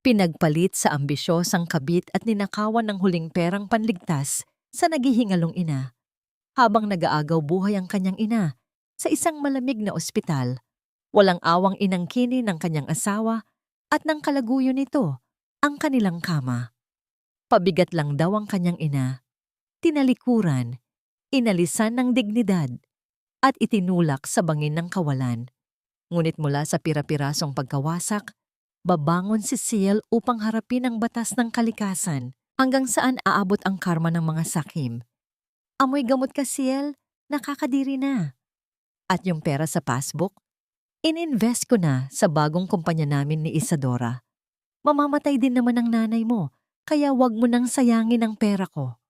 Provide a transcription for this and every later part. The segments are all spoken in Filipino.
Pinagpalit sa ambisyosang kabit at ninakawan ng huling perang panligtas sa naghihingalong ina, habang nag-aagaw buhay ang kanyang ina sa isang malamig na ospital. Walang awang inangkinin ng kanyang asawa at ng kalaguyo nito ang kanilang kama. Pabigat lang daw ang kanyang ina, tinalikuran, inalisan ng dignidad at itinulak sa bangin ng kawalan. Ngunit mula sa pira-pirasong pagkawasak, babangon si Ciel upang harapin ang batas ng kalikasan. Hanggang saan aabot ang karma ng mga sakim? Amoy gamot ka, Ciel, nakakadiri na. At yung pera sa passbook, ininvest ko na sa bagong kumpanya namin ni Isadora. Mamamatay din naman ang nanay mo, kaya wag mo nang sayangin ang pera ko.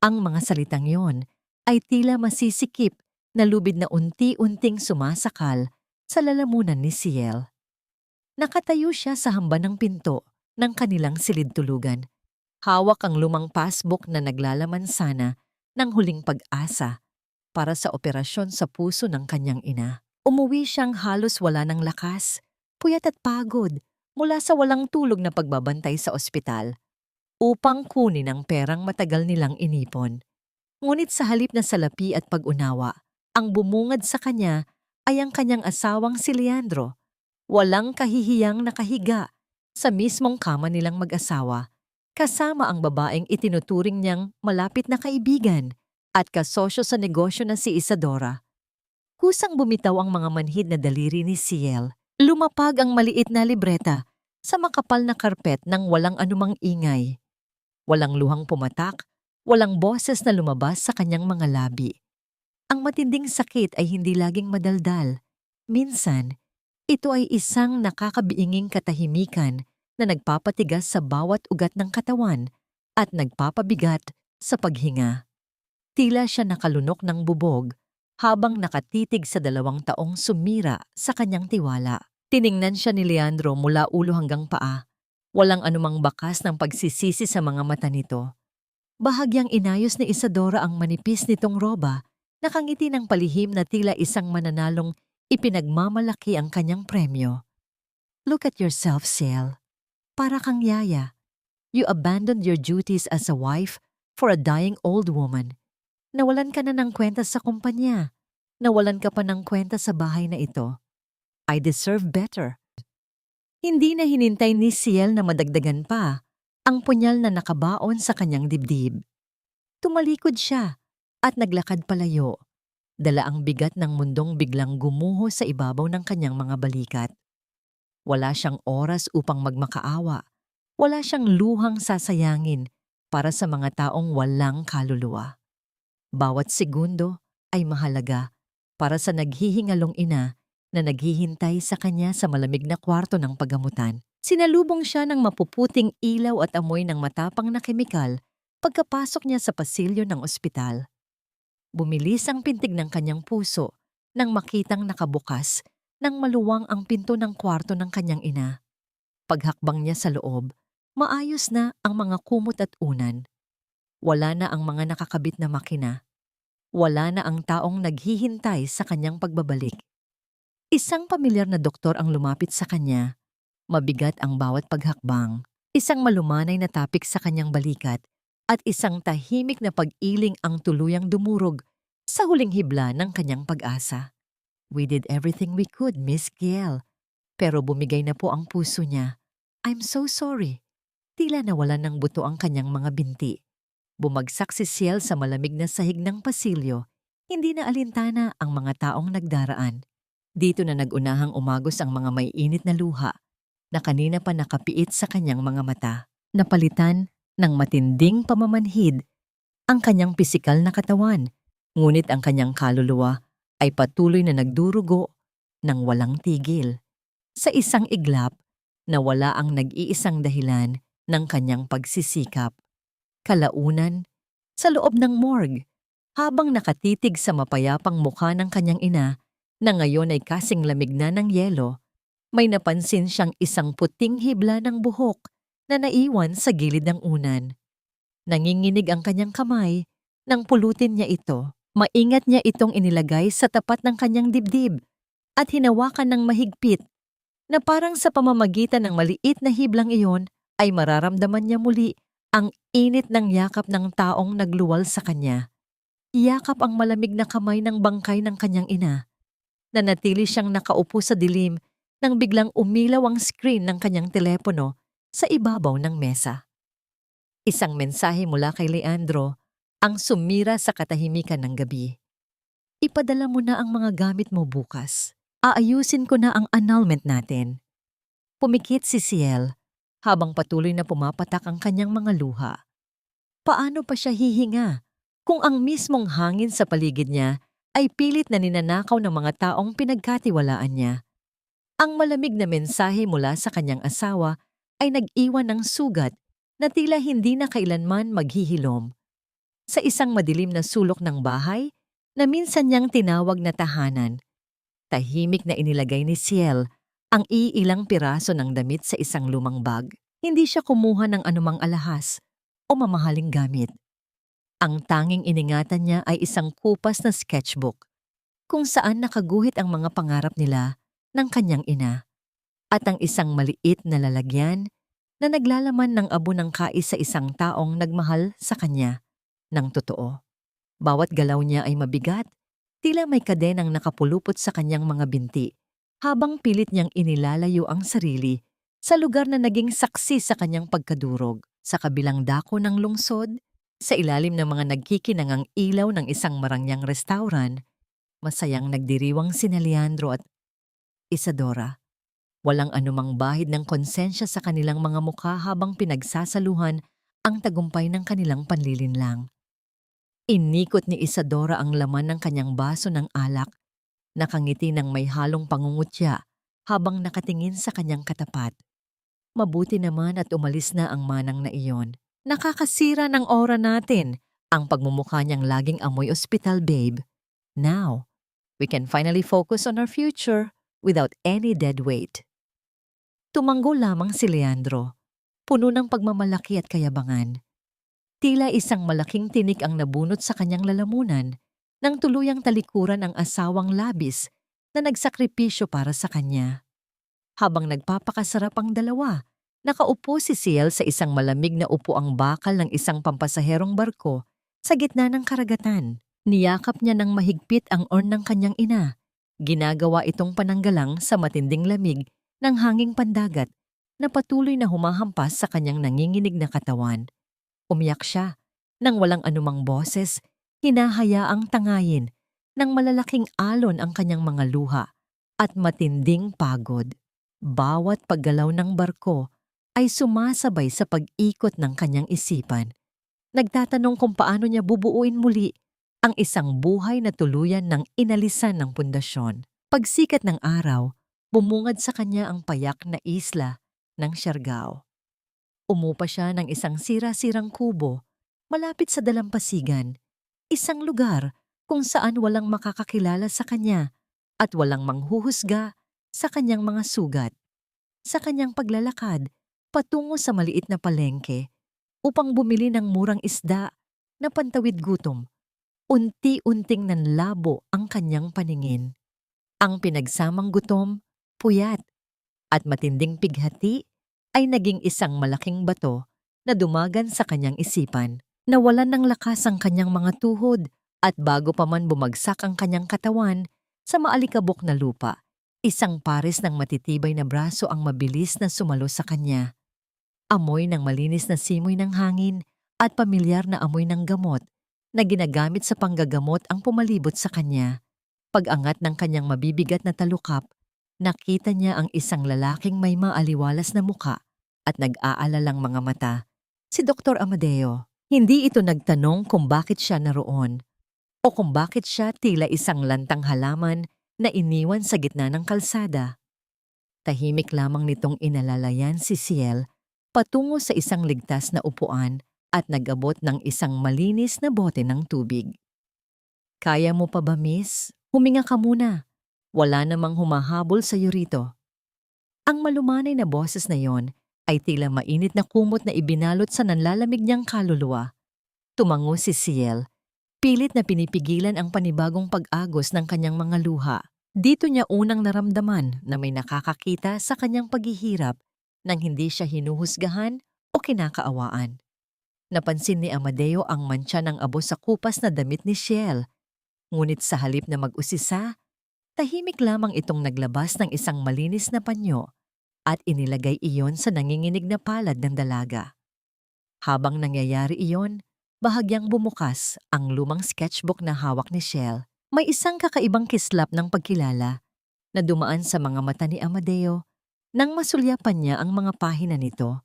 Ang mga salitang yon ay tila masisikip na lubid na unti-unting sumasakal sa lalamunan ni Ciel. Nakatayo siya sa hamban ng pinto ng kanilang silid-tulugan. Hawak ang lumang passbook na naglalaman sana ng huling pag-asa para sa operasyon sa puso ng kanyang ina. Umuwi siyang halos wala ng lakas, puyat at pagod mula sa walang tulog na pagbabantay sa ospital upang kunin ang perang matagal nilang inipon. Ngunit sa halip na salapi at pag-unawa, ang bumungad sa kanya ay ang kanyang asawang si Leandro, walang kahihiyang nakahiga sa mismong kama nilang mag-asawa, kasama ang babaeng itinuturing niyang malapit na kaibigan at kasosyo sa negosyo na si Isadora. Kusang bumitaw ang mga manhid na daliri ni Ciel. Lumapag ang maliit na libreta sa makapal na karpet ng walang anumang ingay. Walang luhang pumatak, walang boses na lumabas sa kanyang mga labi. Ang matinding sakit ay hindi laging madaldal. Minsan, ito ay isang nakakabiinging katahimikan na nagpapatigas sa bawat ugat ng katawan at nagpapabigat sa paghinga. Tila siya nakalunok ng bubog habang nakatitig sa 2 taong sumira sa kanyang tiwala. Tiningnan siya ni Leandro mula ulo hanggang paa. Walang anumang bakas ng pagsisisi sa mga mata nito. Bahagyang inayos ni Isadora ang manipis nitong roba, nakangiti ng palihim na tila isang mananalong ipinagmamalaki ang kanyang premyo. Look at yourself, Ciel. Para kang yaya. You abandoned your duties as a wife for a dying old woman. Nawalan ka na ng kwenta sa kumpanya. Nawalan ka pa ng kwenta sa bahay na ito. I deserve better. Hindi na hinintay ni Ciel na madagdagan pa ang punyal na nakabaon sa kanyang dibdib. Tumalikod siya at naglakad palayo. Dala ang bigat ng mundong biglang gumuho sa ibabaw ng kanyang mga balikat. Wala siyang oras upang magmakaawa. Wala siyang luhang sasayangin para sa mga taong walang kaluluwa. Bawat segundo ay mahalaga para sa naghihingalong ina na naghihintay sa kanya sa malamig na kwarto ng paggamutan. Sinalubong siya ng mapuputing ilaw at amoy ng matapang na kemikal pagkapasok niya sa pasilyo ng ospital. Bumilis ang pintig ng kanyang puso nang makitang nakabukas nang maluwang ang pinto ng kwarto ng kanyang ina. Paghakbang niya sa loob, maayos na ang mga kumot at unan. Wala na ang mga nakakabit na makina. Wala na ang taong naghihintay sa kanyang pagbabalik. Isang pamilyar na doktor ang lumapit sa kanya. Mabigat ang bawat paghakbang. Isang malumanay na tapik sa kanyang balikat at isang tahimik na pag-iling ang tuluyang dumurog sa huling hibla ng kanyang pag-asa. We did everything we could, Miss Kiel. Pero bumigay na po ang puso niya. I'm so sorry. Tila nawalan ng buto ang kanyang mga binti. Bumagsak si Ciel sa malamig na sahig ng pasilyo. Hindi na alintana ang mga taong nagdaraan. Dito na nagunahang umagos ang mga may init na luha na kanina pa nakapiit sa kanyang mga mata. Napalitan ng matinding pamamanhid ang kanyang pisikal na katawan, ngunit ang kanyang kaluluwa ay patuloy na nagdurugo ng walang tigil. Sa isang iglap, nawala ang nag-iisang dahilan ng kanyang pagsisikap. Kalaunan, sa loob ng morgue, habang nakatitig sa mapayapang mukha ng kanyang ina na ngayon ay kasing lamig na ng yelo, may napansin siyang isang puting hibla ng buhok na naiwan sa gilid ng unan. Nanginginig ang kanyang kamay nang pulutin niya ito. Maingat niya itong inilagay sa tapat ng kanyang dibdib at hinawakan ng mahigpit na parang sa pamamagitan ng maliit na hiblang iyon ay mararamdaman niya muli ang init ng yakap ng taong nagluwal sa kanya. Yakap ang malamig na kamay ng bangkay ng kanyang ina. Nanatili siyang nakaupo sa dilim nang biglang umilaw ang screen ng kanyang telepono sa ibabaw ng mesa. Isang mensahe mula kay Leandro ang sumira sa katahimikan ng gabi. Ipadala mo na ang mga gamit mo bukas. Aayusin ko na ang annulment natin. Pumikit si Ciel habang patuloy na pumapatak ang kanyang mga luha. Paano pa siya hihinga kung ang mismong hangin sa paligid niya ay pilit na ninanakaw ng mga taong pinagkatiwalaan niya? Ang malamig na mensahe mula sa kanyang asawa ay nag-iwan ng sugat na tila hindi na kailanman maghihilom. Sa isang madilim na sulok ng bahay na minsan niyang tinawag na tahanan, tahimik na inilagay ni Ciel ang iilang piraso ng damit sa isang lumang bag. Hindi siya kumuha ng anumang alahas o mamahaling gamit. Ang tanging iningatan niya ay isang kupas na sketchbook kung saan nakaguhit ang mga pangarap nila ng kanyang ina at ang isang maliit na lalagyan na naglalaman ng abo ng kais sa isang taong nagmahal sa kanya ng totoo. Bawat galaw niya ay mabigat, tila may kadenang nakapulupot sa kanyang mga binti habang pilit niyang inilalayo ang sarili sa lugar na naging saksi sa kanyang pagkadurog. Sa kabilang dako ng lungsod, sa ilalim ng mga nagkikinangang ilaw ng isang marangyang restaurant, masayang nagdiriwang sina Leandro at Isadora. Walang anumang bahid ng konsensya sa kanilang mga mukha habang pinagsasaluhan ang tagumpay ng kanilang panlilinlang. Inikot ni Isadora ang laman ng kanyang baso ng alak, nakangiti ng may halong pangungutya habang nakatingin sa kanyang katapat. Mabuti naman at umalis na ang manang na iyon. Nakakasira ng aura natin ang pagmumukha niyang laging amoy ospital, babe. Now, we can finally focus on our future without any dead weight. Tumango lamang si Leandro, puno ng pagmamalaki at kayabangan. Tila isang malaking tinik ang nabunot sa kanyang lalamunan nang tuluyang talikuran ang asawang labis na nagsakripisyo para sa kanya. Habang nagpapakasarap ang dalawa, nakaupo si Ciel sa isang malamig na upuang bakal ng isang pampasaherong barko sa gitna ng karagatan. Niyakap niya ng mahigpit ang urn ng kanyang ina. Ginagawa itong pananggalang sa matinding lamig ng hanging pandagat na patuloy na humahampas sa kanyang nanginginig na katawan. Umiyak siya nang walang anumang boses, hinahayaang tangayin ng malalaking alon ang kanyang mga luha at matinding pagod. Bawat paggalaw ng barko ay sumasabay sa pag-ikot ng kanyang isipan. Nagtatanong kung paano niya bubuuin muli ang isang buhay na tuluyan ng inalisan ng pundasyon. Pagsikat ng araw, bumungad sa kanya ang payak na isla ng Siargao. Umupa siya ng isang sira-sirang kubo malapit sa dalampasigan, isang lugar kung saan walang makakakilala sa kanya at walang manghuhusga sa kanyang mga sugat. Sa kanyang paglalakad, patungo sa maliit na palengke upang bumili ng murang isda na pantawid gutom, unti-unting nanlabo ang kanyang paningin. Ang pinagsamang gutom, puyat, at matinding pighati ay naging isang malaking bato na dumagan sa kanyang isipan. Nawalan ng lakas ang kanyang mga tuhod at bago pa man bumagsak ang kanyang katawan sa maalikabok na lupa, isang pares ng matitibay na braso ang mabilis na sumalo sa kanya. Amoy ng malinis na simoy ng hangin at pamilyar na amoy ng gamot na ginagamit sa panggagamot ang pumalibot sa kanya. Pag-angat ng kanyang mabibigat na talukap, nakita niya ang isang lalaking may maaliwalas na muka at nag-aalalang mga mata. Si Dr. Amadeo. Hindi ito nagtanong kung bakit siya naroon o kung bakit siya tila isang lantang halaman na iniwan sa gitna ng kalsada. Tahimik lamang nitong inalalayan si Ciel patungo sa isang ligtas na upuan at nag-abot ng isang malinis na bote ng tubig. Kaya mo pa ba, miss? Huminga ka muna. Wala namang humahabol sa iyo rito. Ang malumanay na boses na yon ay tila mainit na kumot na ibinalot sa nanlalamig niyang kaluluwa. Tumango si Ciel, pilit na pinipigilan ang panibagong pag-agos ng kanyang mga luha. Dito niya unang naramdaman na may nakakakita sa kanyang paghihirap nang hindi siya hinuhusgahan o kinakaawaan. Napansin ni Amadeo ang mantsa ng abo sa kupas na damit ni Ciel, ngunit sa halip na mag-usisa, tahimik lamang itong naglabas ng isang malinis na panyo at inilagay iyon sa nanginginig na palad ng dalaga. Habang nangyayari iyon, bahagyang bumukas ang lumang sketchbook na hawak ni Ciel. May isang kakaibang kislap ng pagkilala na dumaan sa mga mata ni Amadeo nang masulyapan niya ang mga pahina nito.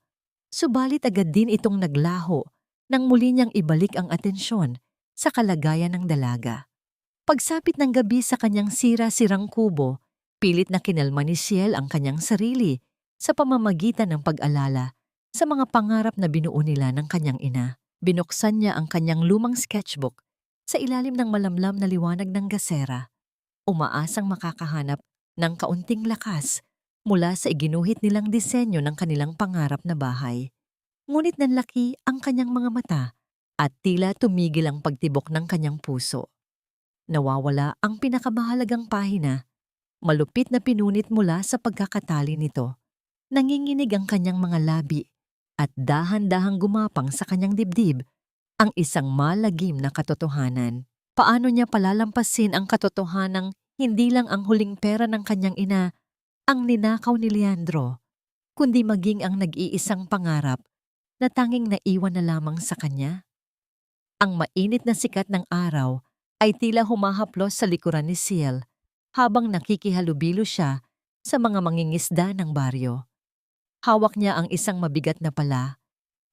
Subalit agad din itong naglaho nang muli niyang ibalik ang atensyon sa kalagayan ng dalaga. Pagsapit ng gabi sa kanyang sira-sirang kubo, pilit na kinalma ni Ciel ang kanyang sarili sa pamamagitan ng pag-alala sa mga pangarap na binuo nila ng kanyang ina. Binuksan niya ang kanyang lumang sketchbook sa ilalim ng malamlam na liwanag ng gasera, umaasang makakahanap ng kaunting lakas mula sa iginuhit nilang disenyo ng kanilang pangarap na bahay. Ngunit nanlaki ang kanyang mga mata at tila tumigil ang pagtibok ng kanyang puso. Nawawala ang pinakamahalagang pahina, malupit na pinunit mula sa pagkakatali nito. Nanginginig ang kanyang mga labi at dahan-dahang gumapang sa kanyang dibdib ang isang malagim na katotohanan. Paano niya palalampasin ang katotohanang hindi lang ang huling pera ng kanyang ina ang ninakaw ni Leandro, kundi maging ang nag-iisang pangarap na tanging naiwan na lamang sa kanya? Ang mainit na sikat ng araw ay tila humahaplos sa likuran ni Ciel habang nakikihalubilo siya sa mga mangingisda ng baryo. Hawak niya ang isang mabigat na pala.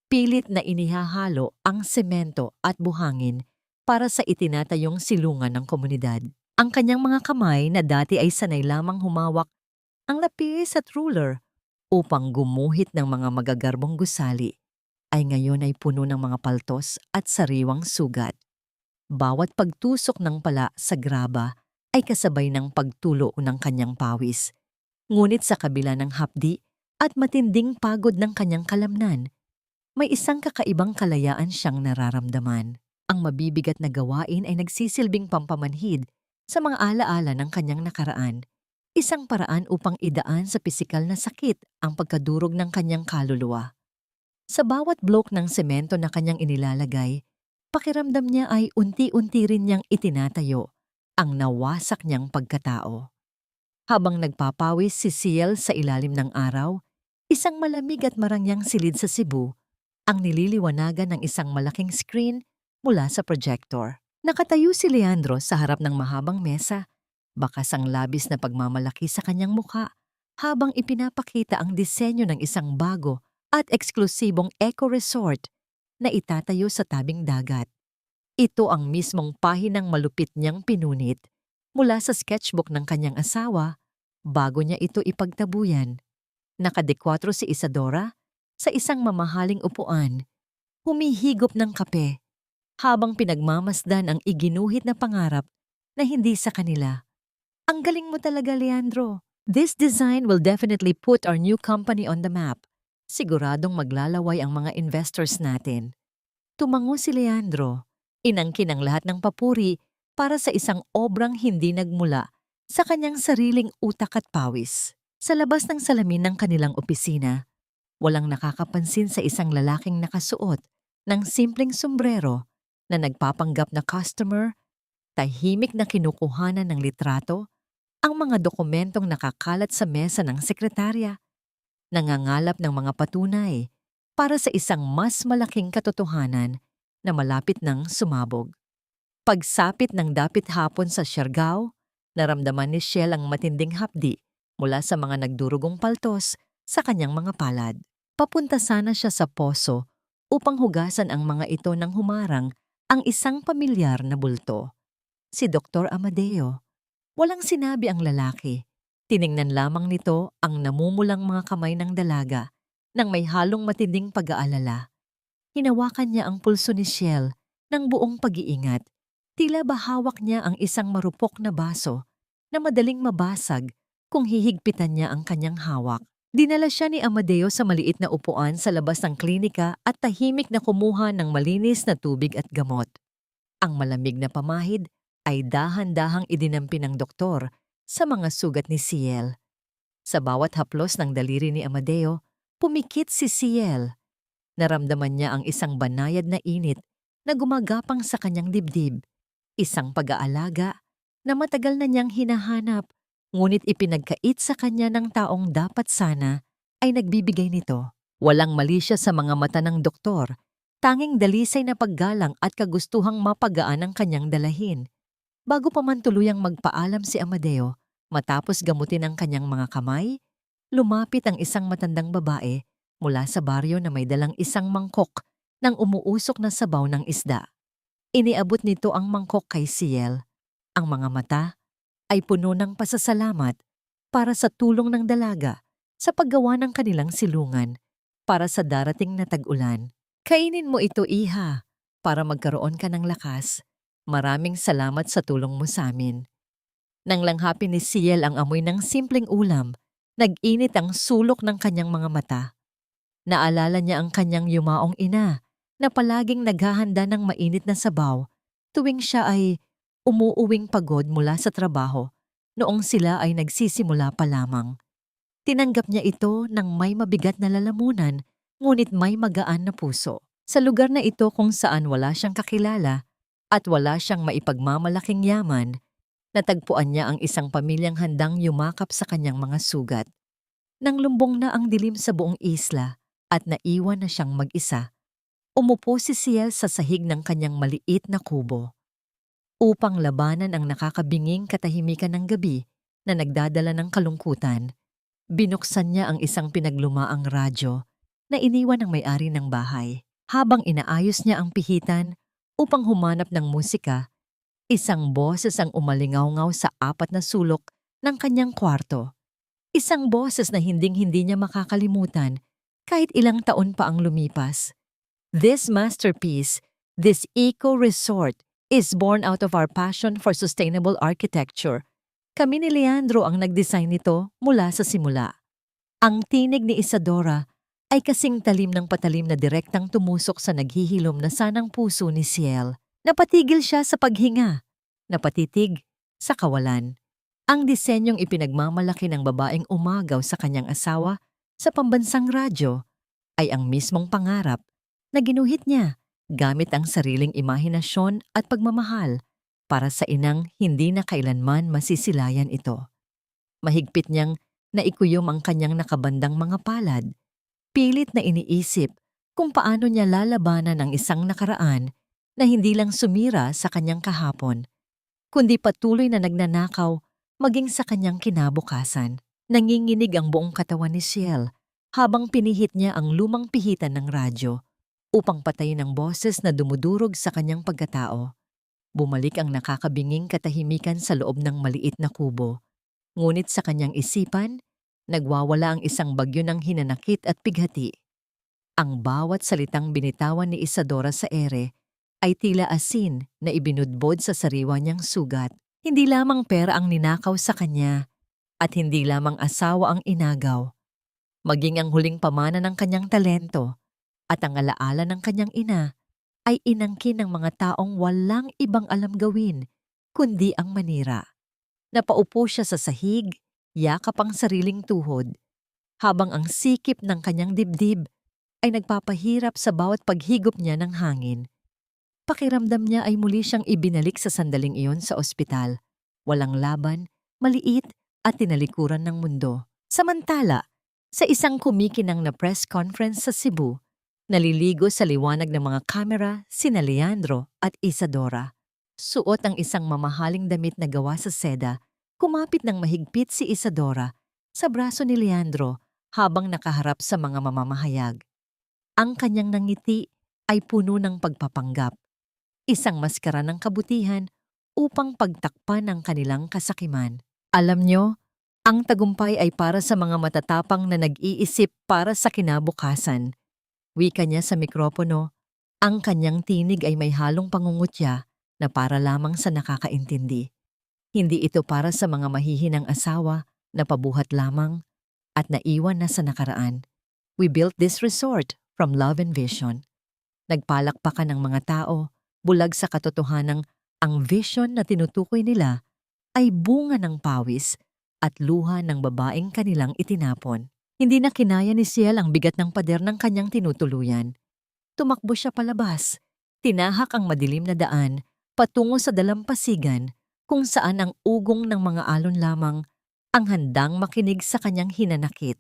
Pilit na inihahalo ang semento at buhangin para sa itinatayong silungan ng komunidad. Ang kanyang mga kamay na dati ay sanay lamang humawak ang lapis at ruler upang gumuhit ng mga magagarbong gusali, ay ngayon ay puno ng mga paltos at sariwang sugat. Bawat pagtusok ng pala sa graba ay kasabay ng pagtulo ng kanyang pawis. Ngunit sa kabila ng hapdi at matinding pagod ng kanyang kalamnan, may isang kakaibang kalayaan siyang nararamdaman. Ang mabibigat na gawain ay nagsisilbing pampamanhid sa mga alaala ng kanyang nakaraan, isang paraan upang idaan sa pisikal na sakit ang pagkadurog ng kanyang kaluluwa. Sa bawat blok ng semento na kanyang inilalagay, pakiramdam niya ay unti-unti rin niyang itinatayo ang nawasak niyang pagkatao. Habang nagpapawis si Ciel sa ilalim ng araw, isang malamig at marangyang silid sa Cebu ang nililiwanagan ng isang malaking screen mula sa projector. Nakatayo si Leandro sa harap ng mahabang mesa, bakas ang labis na pagmamalaki sa kanyang mukha habang ipinapakita ang disenyo ng isang bago at eksklusibong eco-resort na itatayo sa tabing dagat. Ito ang mismong pahinang malupit niyang pinunit mula sa sketchbook ng kanyang asawa bago niya ito ipagtabuyan. Nakadekwatro si Isadora sa isang mamahaling upuan, humihigop ng kape, habang pinagmamasdan ang iginuhit na pangarap na hindi sa kanila. Ang galing mo talaga, Leandro. This design will definitely put our new company on the map. Siguradong maglalaway ang mga investors natin. Tumango si Leandro, inangkin ang lahat ng papuri para sa isang obrang hindi nagmula sa kanyang sariling utak at pawis. Sa labas ng salamin ng kanilang opisina, walang nakakapansin sa isang lalaking nakasuot ng simpleng sombrero na nagpapanggap na customer, tahimik na kinukuhanan ng litrato, ang mga dokumentong nakakalat sa mesa ng sekretarya, nangangalap ng mga patunay para sa isang mas malaking katotohanan na malapit ng sumabog. Pagsapit ng dapit hapon sa Siargao, naramdaman ni Ciel ang matinding hapdi mula sa mga nagdurugong paltos sa kanyang mga palad. Papunta sana siya sa poso upang hugasan ang mga ito nang humarang ang isang pamilyar na bulto. Si Dr. Amadeo. Walang sinabi ang lalaki. Tiningnan lamang nito ang namumulang mga kamay ng dalaga nang may halong matinding pag-aalala. Hinawakan niya ang pulso ni Ciel ng buong pag-iingat. Tila ba hawak niya ang isang marupok na baso na madaling mabasag kung hihigpitan niya ang kanyang hawak. Dinala siya ni Amadeo sa maliit na upuan sa labas ng klinika at tahimik na kumuha ng malinis na tubig at gamot. Ang malamig na pamahid ay dahan-dahang idinampi ng doktor sa mga sugat ni Ciel. Sa bawat haplos ng daliri ni Amadeo, pumikit si Ciel. Naramdaman niya ang isang banayad na init na gumagapang sa kanyang dibdib. Isang pag-aalaga na matagal na niyang hinahanap, ngunit ipinagkait sa kanya ng taong dapat sana ay nagbibigay nito. Walang mali siya sa mga mata ng doktor, tanging dalisay na paggalang at kagustuhang mapagaan ang kanyang dalahin. Bago pa man tuluyang magpaalam si Amadeo, matapos gamutin ang kanyang mga kamay, lumapit ang isang matandang babae mula sa baryo na may dalang isang mangkok ng umuusok na sabaw ng isda. Iniabot nito ang mangkok kay Ciel. Ang mga mata ay puno ng pasasalamat para sa tulong ng dalaga sa paggawa ng kanilang silungan para sa darating na tag-ulan. Kainin mo ito, iha, para magkaroon ka ng lakas. Maraming salamat sa tulong mo sa amin. Nang langhapin ni Ciel ang amoy ng simpleng ulam, nag-init ang sulok ng kanyang mga mata. Naalala niya ang kanyang yumaong ina na palaging naghahanda ng mainit na sabaw tuwing siya ay umuuwing pagod mula sa trabaho noong sila ay nagsisimula pa lamang. Tinanggap niya ito ng may mabigat na lalamunan ngunit may magaan na puso. Sa lugar na ito kung saan wala siyang kakilala at wala siyang maipagmamalaking yaman, natagpuan niya ang isang pamilyang handang yumakap sa kanyang mga sugat. Nang lumbong na ang dilim sa buong isla at naiwan na siyang mag-isa, umupo si Ciel sa sahig ng kanyang maliit na kubo. Upang labanan ang nakakabinging katahimikan ng gabi na nagdadala ng kalungkutan, binuksan niya ang isang pinaglumaang radyo na iniwan ng may-ari ng bahay. Habang inaayos niya ang pihitan upang humanap ng musika, isang boses ang umalingaw-ngaw sa apat na sulok ng kanyang kwarto. Isang boses na hinding-hindi niya makakalimutan kahit ilang taon pa ang lumipas. This masterpiece, this eco-resort, is born out of our passion for sustainable architecture. Kami ni Leandro ang nag-design nito mula sa simula. Ang tinig ni Isadora ay kasing talim ng patalim na direktang tumusok sa naghihilom na sanang puso ni Ciel. Napatigil siya sa paghinga, napatitig sa kawalan. Ang disenyong ipinagmamalaki ng babaeng umagaw sa kanyang asawa sa pambansang radyo ay ang mismong pangarap na ginuhit niya gamit ang sariling imahinasyon at pagmamahal para sa inang hindi na kailanman masisilayan ito. Mahigpit niyang naikuyom ang kanyang nakabandang mga palad, pilit na iniisip kung paano niya lalabanan ang isang nakaraan na hindi lang sumira sa kanyang kahapon, kundi patuloy na nagnanakaw maging sa kanyang kinabukasan. Nanginginig ang buong katawan ni Ciel habang pinihit niya ang lumang pihitan ng radyo upang patayin ang boses na dumudurog sa kanyang pagkatao. Bumalik ang nakakabinging katahimikan sa loob ng maliit na kubo. Ngunit sa kanyang isipan, nagwawala ang isang bagyo ng hinanakit at pighati. Ang bawat salitang binitawan ni Isadora sa ere ay tila asin na ibinudbod sa sariwa niyang sugat. Hindi lamang pera ang ninakaw sa kanya at hindi lamang asawa ang inagaw. Maging ang huling pamana ng kanyang talento at ang alaala ng kanyang ina ay inangkin ng mga taong walang ibang alam gawin kundi ang manira. Napaupo siya sa sahig, yakap ang sariling tuhod, habang ang sikip ng kanyang dibdib ay nagpapahirap sa bawat paghigop niya ng hangin. Pakiramdam niya ay muli siyang ibinalik sa sandaling iyon sa ospital. Walang laban, maliit at tinalikuran ng mundo. Samantala, sa isang kumikinang na press conference sa Cebu, naliligo sa liwanag ng mga kamera sina Leandro at Isadora. Suot ang isang mamahaling damit na gawa sa seda, kumapit ng mahigpit si Isadora sa braso ni Leandro habang nakaharap sa mga mamamahayag. Ang kanyang nangiti ay puno ng pagpapanggap, isang maskara ng kabutihan upang pagtakpan ang kanilang kasakiman. Alam nyo, ang tagumpay ay para sa mga matatapang na nag-iisip para sa kinabukasan. Wika niya sa mikropono, ang kanyang tinig ay may halong pangungutya na para lamang sa nakakaintindi. Hindi ito para sa mga mahihinang asawa na pabuhat lamang at naiwan na sa nakaraan. We built this resort from love and vision. Nagpalakpakan ng mga tao, bulag sa katotohanang ang vision na tinutukoy nila ay bunga ng pawis at luha ng babaeng kanilang itinapon. Hindi na kinaya ni Ciel ang bigat ng pader ng kanyang tinutuluyan. Tumakbo siya palabas. Tinahak ang madilim na daan patungo sa dalampasigan kung saan ang ugong ng mga alon lamang ang handang makinig sa kanyang hinanakit.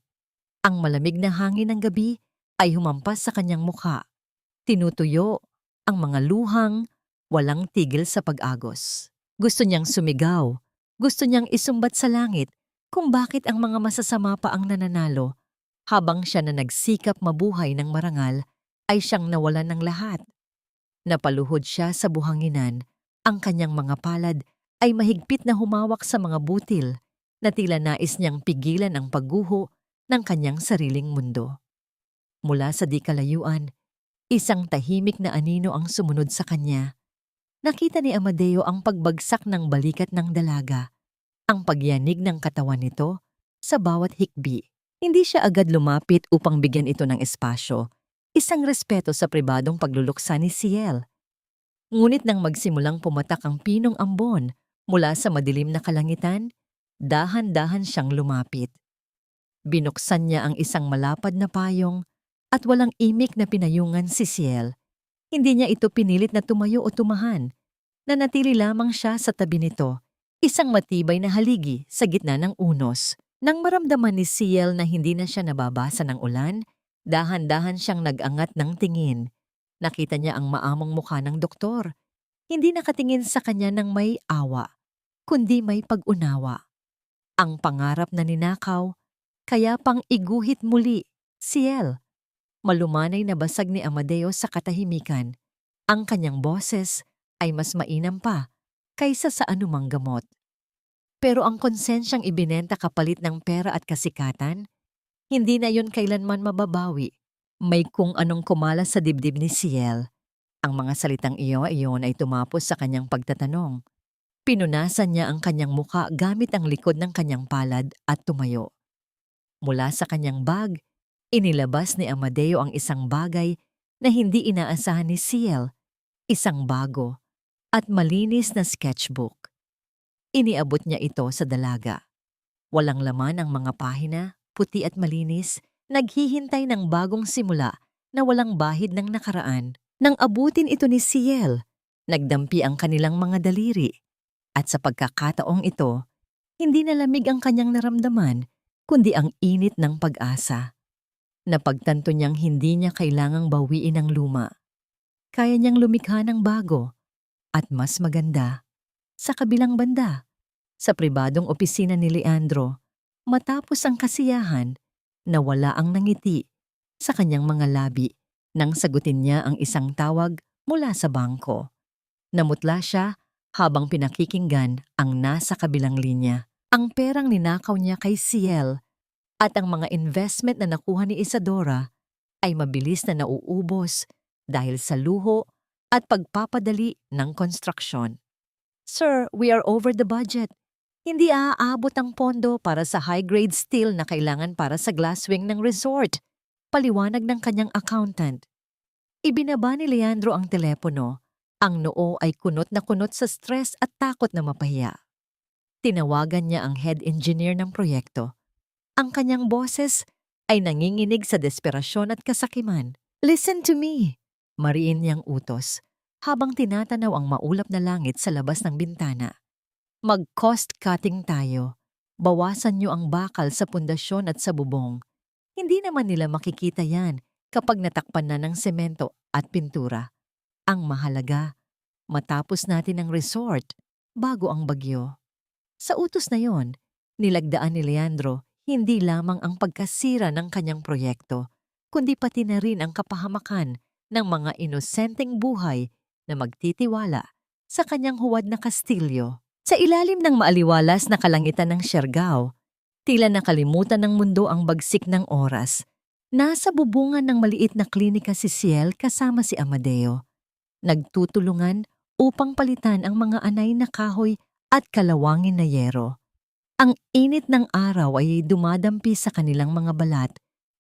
Ang malamig na hangin ng gabi ay humampas sa kanyang mukha. Tinutuyo ang mga luhang walang tigil sa pag-agos. Gusto niyang sumigaw. Gusto niyang isumbat sa langit kung bakit ang mga masasama pa ang nananalo habang siya na nagsikap mabuhay ng marangal ay siyang nawalan ng lahat. Napaluhod siya sa buhanginan. Ang kanyang mga palad ay mahigpit na humawak sa mga butil na tila nais niyang pigilan ang pagguho ng kanyang sariling mundo. Mula sa di kalayuan, isang tahimik na anino ang sumunod sa kanya. Nakita ni Amadeo ang pagbagsak ng balikat ng dalaga, ang pagyanig ng katawan nito sa bawat hikbi. Hindi siya agad lumapit upang bigyan ito ng espasyo, isang respeto sa pribadong pagluluksa ni Ciel. Ngunit nang magsimulang pumatak ang pinong ambon mula sa madilim na kalangitan, dahan-dahan siyang lumapit. Binuksan niya ang isang malapad na payong at walang imik na pinayungan si Ciel. Hindi niya ito pinilit na tumayo o tumahan. Nanatili lamang siya sa tabi nito, isang matibay na haligi sa gitna ng unos. Nang maramdaman ni Ciel na hindi na siya nababasa ng ulan, dahan-dahan siyang nag-angat ng tingin. Nakita niya ang maamong mukha ng doktor. Hindi nakatingin sa kanya ng may awa, kundi may pag-unawa. Ang pangarap na ninakaw, kaya pang iguhit muli, Ciel. Malumanay na basag ni Amadeo sa katahimikan. Ang kanyang boses ay mas mainam pa kaysa sa anumang gamot. Pero ang konsensyang ibinenta kapalit ng pera at kasikatan, hindi na yon kailanman mababawi. May kung anong kumalas sa dibdib ni Ciel. Ang mga salitang iyon ay tumapos sa kanyang pagtatanong. Pinunasan niya ang kanyang muka gamit ang likod ng kanyang palad at tumayo. Mula sa kanyang bag, inilabas ni Amadeo ang isang bagay na hindi inaasahan ni Ciel, isang bago at malinis na sketchbook. Iniabot niya ito sa dalaga. Walang laman ang mga pahina, puti at malinis, naghihintay ng bagong simula na walang bahid ng nakaraan. Nang abutin ito ni Ciel, nagdampi ang kanilang mga daliri. At sa pagkakataong ito, hindi nalamig ang kanyang naramdaman, kundi ang init ng pag-asa. Napagtanto niyang hindi niya kailangang bawiin ang luma. Kaya niyang lumikha ng bago at mas maganda. Sa kabilang banda, sa pribadong opisina ni Leandro, matapos ang kasiyahan, nawala ang nangiti sa kanyang mga labi nang sagutin niya ang isang tawag mula sa bangko. Namutla siya habang pinakikinggan ang nasa kabilang linya. Ang perang ninakaw niya kay Ciel at ang mga investment na nakuha ni Isadora ay mabilis na nauubos dahil sa luho at pagpapadali ng konstruksyon. Sir, we are over the budget. Hindi aaabot ang pondo para sa high-grade steel na kailangan para sa glass wing ng resort. Paliwanag ng kanyang accountant. Ibinaba ni Leandro ang telepono. Ang noo ay kunot na kunot sa stress at takot na mapahiya. Tinawagan niya ang head engineer ng proyekto. Ang kanyang boses ay nanginginig sa desperasyon at kasakiman. Listen to me, mariin niyang utos, habang tinatanaw ang maulap na langit sa labas ng bintana. Mag-cost cutting tayo. Bawasan niyo ang bakal sa pundasyon at sa bubong. Hindi naman nila makikita yan kapag natakpan na ng semento at pintura. Ang mahalaga, matapos natin ang resort bago ang bagyo. Sa utos na yon, nilagdaan ni Leandro hindi lamang ang pagkasira ng kanyang proyekto, kundi pati na rin ang kapahamakan ng mga inosenteng buhay na magtitiwala sa kanyang huwad na kastilyo. Sa ilalim ng maaliwalas na kalangitan ng Siargao, tila nakalimutan ng mundo ang bagsik ng oras. Nasa bubungan ng maliit na klinika si Ciel kasama si Amadeo. Nagtutulungan upang palitan ang mga anay na kahoy at kalawangin na yero. Ang init ng araw ay dumadampi sa kanilang mga balat,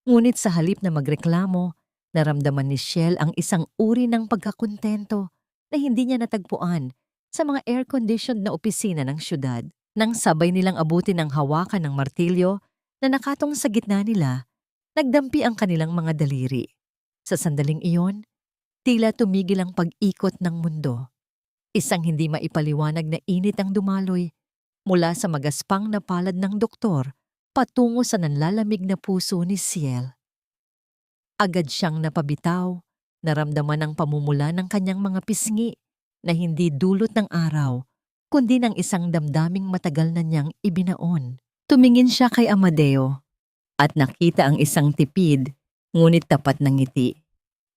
ngunit sa halip na magreklamo, naramdaman ni Ciel ang isang uri ng pagkakontento na hindi niya natagpuan sa mga air-conditioned na opisina ng syudad. Nang sabay nilang abutin ang hawakan ng martilyo na nakatong sa gitna nila, nagdampi ang kanilang mga daliri. Sa sandaling iyon, tila tumigil ang pag-ikot ng mundo. Isang hindi maipaliwanag na init ang dumaloy mula sa magaspang na palad ng doktor patungo sa nanlalamig na puso ni Ciel. Agad siyang napabitaw, naramdaman ang pamumula ng kanyang mga pisngi na hindi dulot ng araw, kundi ng isang damdaming matagal na niyang ibinaon. Tumingin siya kay Amadeo at nakita ang isang tipid, ngunit tapat na ngiti.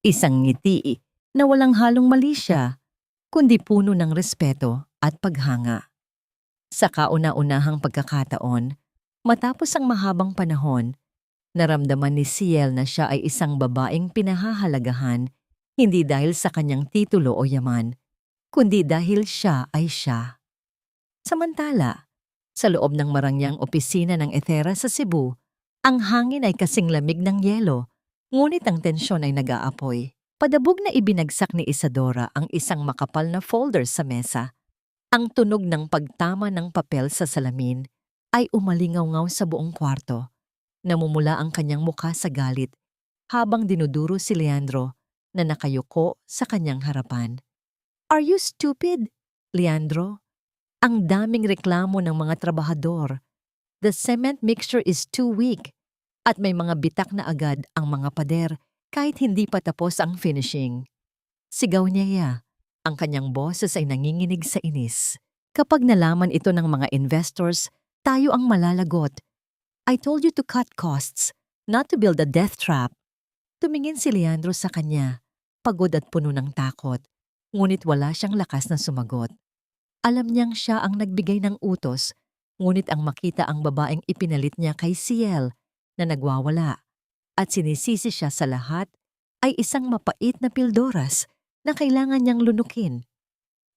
Isang ngiti na walang halong mali siya, kundi puno ng respeto at paghanga. Sa kauna-unahang pagkakataon, matapos ang mahabang panahon, naramdaman ni Ciel na siya ay isang babaeng pinahahalagahan, hindi dahil sa kanyang titulo o yaman, kundi dahil siya ay siya. Samantala, sa loob ng marangyang opisina ng Ethera sa Cebu, ang hangin ay kasing lamig ng yelo, ngunit ang tensyon ay nag-aapoy. Padabog na ibinagsak ni Isadora ang isang makapal na folder sa mesa. Ang tunog ng pagtama ng papel sa salamin ay umalingaw-ngaw sa buong kwarto. Namumula ang kanyang mukha sa galit habang dinuduro si Leandro na nakayuko sa kanyang harapan. "Are you stupid, Leandro? Ang daming reklamo ng mga trabahador. The cement mixture is too weak at may mga bitak na agad ang mga pader kahit hindi pa tapos ang finishing." Sigaw niya. Ang kanyang boses ay nanginginig sa inis. Kapag nalaman ito ng mga investors, tayo ang malalagot. "I told you to cut costs, not to build a death trap." Tumingin si Leandro sa kanya, pagod at puno ng takot, ngunit wala siyang lakas na sumagot. Alam niyang siya ang nagbigay ng utos, ngunit ang makita ang babaeng ipinalit niya kay Ciel na nagwawala at sinisisi siya sa lahat ay isang mapait na pildoras na kailangan niyang lunukin.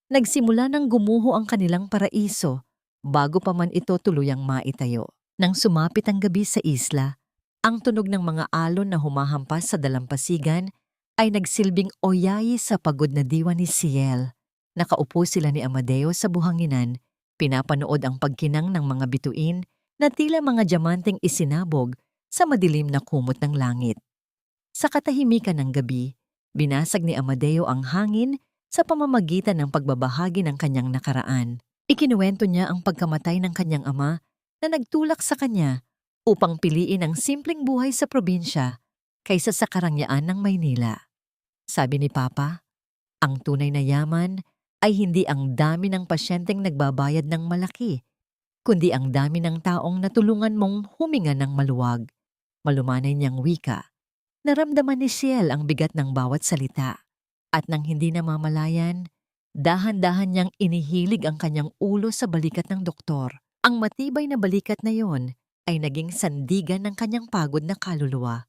Nagsimula ng gumuho ang kanilang paraiso bago pa man ito tuluyang maitayo. Nang sumapit ang gabi sa isla, ang tunog ng mga alon na humahampas sa dalampasigan ay nagsilbing oyayi sa pagod na diwa ni Ciel. Nakaupo sila ni Amadeo sa buhanginan, pinapanood ang pagkinang ng mga bituin na tila mga diamanteng isinabog sa madilim na kumot ng langit. Sa katahimikan ng gabi, binasag ni Amadeo ang hangin sa pamamagitan ng pagbabahagi ng kanyang nakaraan. Ikinuwento niya ang pagkamatay ng kanyang ama na nagtulak sa kanya upang piliin ang simpleng buhay sa probinsya kaysa sa karangyaan ng Maynila. Sabi ni Papa, ang tunay na yaman ay hindi ang dami ng pasyenteng nagbabayad ng malaki, kundi ang dami ng taong natulungan mong huminga ng maluwag. Malumanay niyang wika. Naramdaman ni Ciel ang bigat ng bawat salita. At nang hindi namamalayan, dahan-dahan niyang inihilig ang kanyang ulo sa balikat ng doktor. Ang matibay na balikat na yon ay naging sandigan ng kanyang pagod na kaluluwa.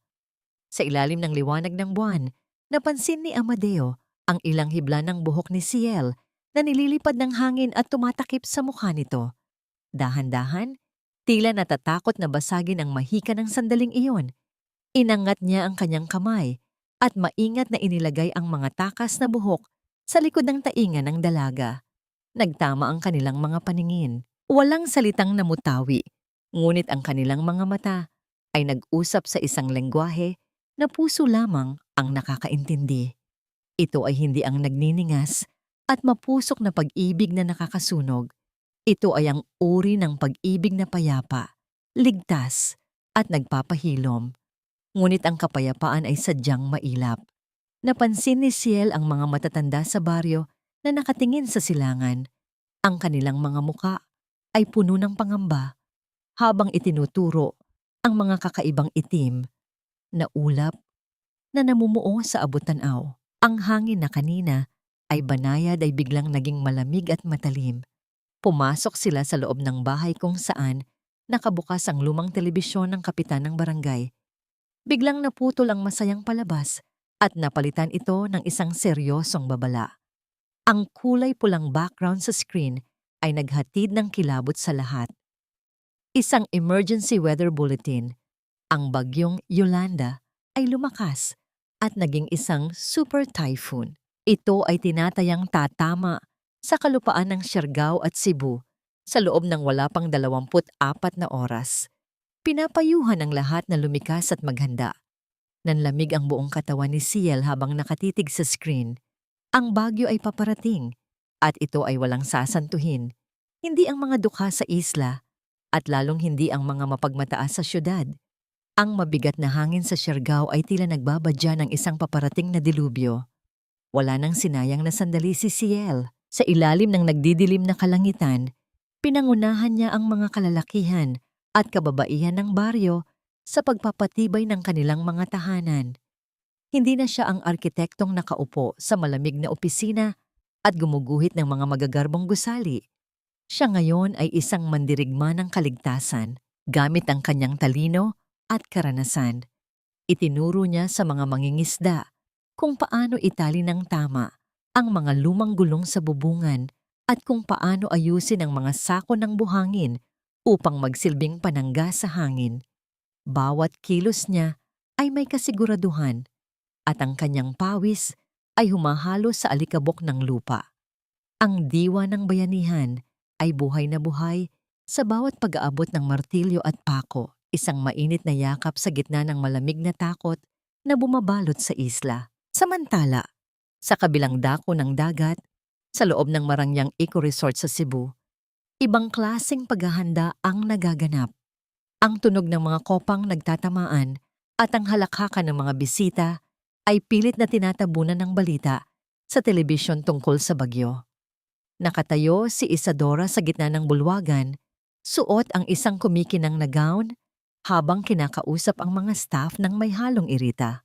Sa ilalim ng liwanag ng buwan, napansin ni Amadeo ang ilang hibla ng buhok ni Ciel na nililipad ng hangin at tumatakip sa mukha nito. Dahan-dahan, tila natatakot na basagin ang mahika ng sandaling iyon. Inangat niya ang kanyang kamay at maingat na inilagay ang mga takas na buhok sa likod ng tainga ng dalaga. Nagtama ang kanilang mga paningin. Walang salitang namutawi, ngunit ang kanilang mga mata ay nag-usap sa isang lengguwahe na puso lamang ang nakakaintindi. Ito ay hindi ang nagniningas at mapusok na pag-ibig na nakakasunog. Ito ay ang uri ng pag-ibig na payapa, ligtas, at nagpapahilom. Ngunit ang kapayapaan ay sadyang mailap. Napansin ni Ciel ang mga matatanda sa baryo na nakatingin sa silangan. Ang kanilang mga muka ay puno ng pangamba habang itinuturo ang mga kakaibang itim na ulap na namumuo sa abot-tanaw. Ang hangin na kanina ay banayad ay biglang naging malamig at matalim. Pumasok sila sa loob ng bahay kung saan nakabukas ang lumang telebisyon ng kapitan ng barangay. Biglang naputol ang masayang palabas at napalitan ito ng isang seryosong babala. Ang kulay pulang background sa screen ay naghatid ng kilabot sa lahat. Isang emergency weather bulletin. Ang bagyong Yolanda ay lumakas at naging isang super typhoon. Ito ay tinatayang tatama sa kalupaan ng Siargao at Cebu Sa loob ng wala pang 24 na oras, pinapayuhan ang lahat na lumikas at maghanda. Nanlamig ang buong katawan ni Ciel habang nakatitig sa screen. Ang bagyo ay paparating at ito ay walang sasantuhin. Hindi ang mga dukha sa isla at lalong hindi ang mga mapagmataas sa syudad. Ang mabigat na hangin sa Siargao ay tila nagbabadya ng isang paparating na dilubyo. Wala nang sinayang na sandali si Ciel. Sa ilalim ng nagdidilim na kalangitan, pinangunahan niya ang mga kalalakihan at kababaihan ng baryo sa pagpapatibay ng kanilang mga tahanan. Hindi na siya ang arkitektong nakaupo sa malamig na opisina at gumuguhit ng mga magagarbong gusali. Siya ngayon ay isang mandirigma ng kaligtasan gamit ang kanyang talino at karanasan. Itinuro niya sa mga mangingisda kung paano itali ng tama ang mga lumang gulong sa bubungan at kung paano ayusin ang mga sako ng buhangin upang magsilbing panangga sa hangin. Bawat kilos niya ay may kasiguraduhan at ang kanyang pawis ay humahalo sa alikabok ng lupa. Ang diwa ng bayanihan ay buhay na buhay sa bawat pag-aabot ng martilyo at pako, isang mainit na yakap sa gitna ng malamig na takot na bumabalot sa isla. Samantala, sa kabilang dako ng dagat, sa loob ng Marangyang Eco Resort sa Cebu, ibang klaseng paghahanda ang nagaganap. Ang tunog ng mga kopang nagtatamaan at ang halakhakan ng mga bisita ay pilit na tinatabunan ng balita sa telebisyon tungkol sa bagyo. Nakatayo si Isadora sa gitna ng bulwagan, suot ang isang kumikinang na gown habang kinakausap ang mga staff ng may halong irita.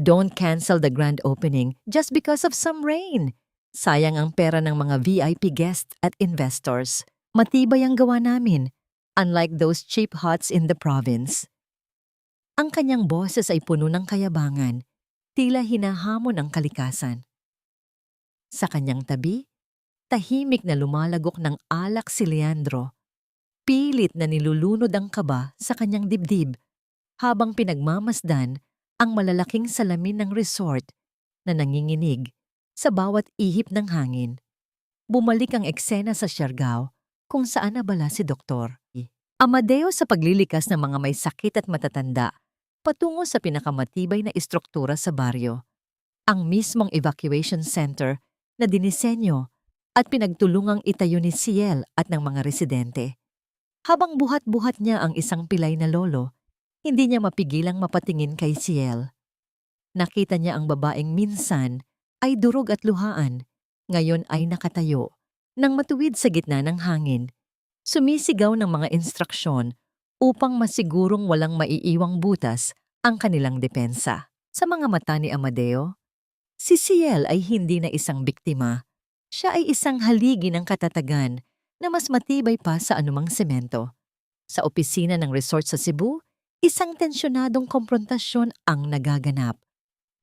Don't cancel the grand opening just because of some rain. Sayang ang pera ng mga VIP guests at investors. Matibay ang gawa namin, unlike those cheap huts in the province. Ang kanyang boses ay puno ng kayabangan, tila hinahamon ang kalikasan. Sa kanyang tabi, tahimik na lumalagok ng alak si Leandro. Pilit na nilulunod ang kaba sa kanyang dibdib habang pinagmamasdan ang malalaking salamin ng resort na nanginginig sa bawat ihip ng hangin. Bumalik ang eksena sa Siargao kung saan nabala si Doktor Amadeo sa paglilikas ng mga may sakit at matatanda patungo sa pinakamatibay na istruktura sa baryo, ang mismong evacuation center na dinisenyo at pinagtulungang itayo ni Ciel at ng mga residente. Habang buhat-buhat niya ang isang pilay na lolo, hindi niya mapigilang mapatingin kay Ciel. Nakita niya ang babaeng minsan ay durog at luhaan, ngayon ay nakatayo, nang matuwid sa gitna ng hangin. Sumisigaw ng mga instruksyon upang masigurong walang maiiwang butas ang kanilang depensa. Sa mga mata ni Amadeo, si Ciel ay hindi na isang biktima. Siya ay isang haligi ng katatagan na mas matibay pa sa anumang semento. Sa opisina ng resort sa Cebu, isang tensyonadong komprontasyon ang nagaganap.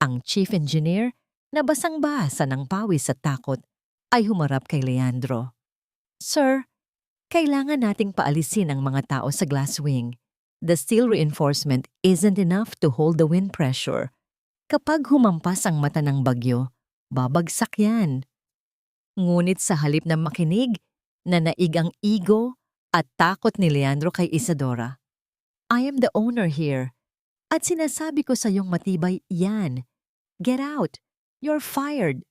Ang chief engineer, na basang-basa ng pawis at takot, ay humarap kay Leandro. Sir, kailangan nating paalisin ang mga tao sa glass wing. The steel reinforcement isn't enough to hold the wind pressure. Kapag humampas ang mata ng bagyo, babagsak yan. Ngunit sa halip na makinig, nanaig ang ego at takot ni Leandro kay Isadora. I am the owner here. At sinasabi ko sa iyong matibay, yan. Get out. You're fired.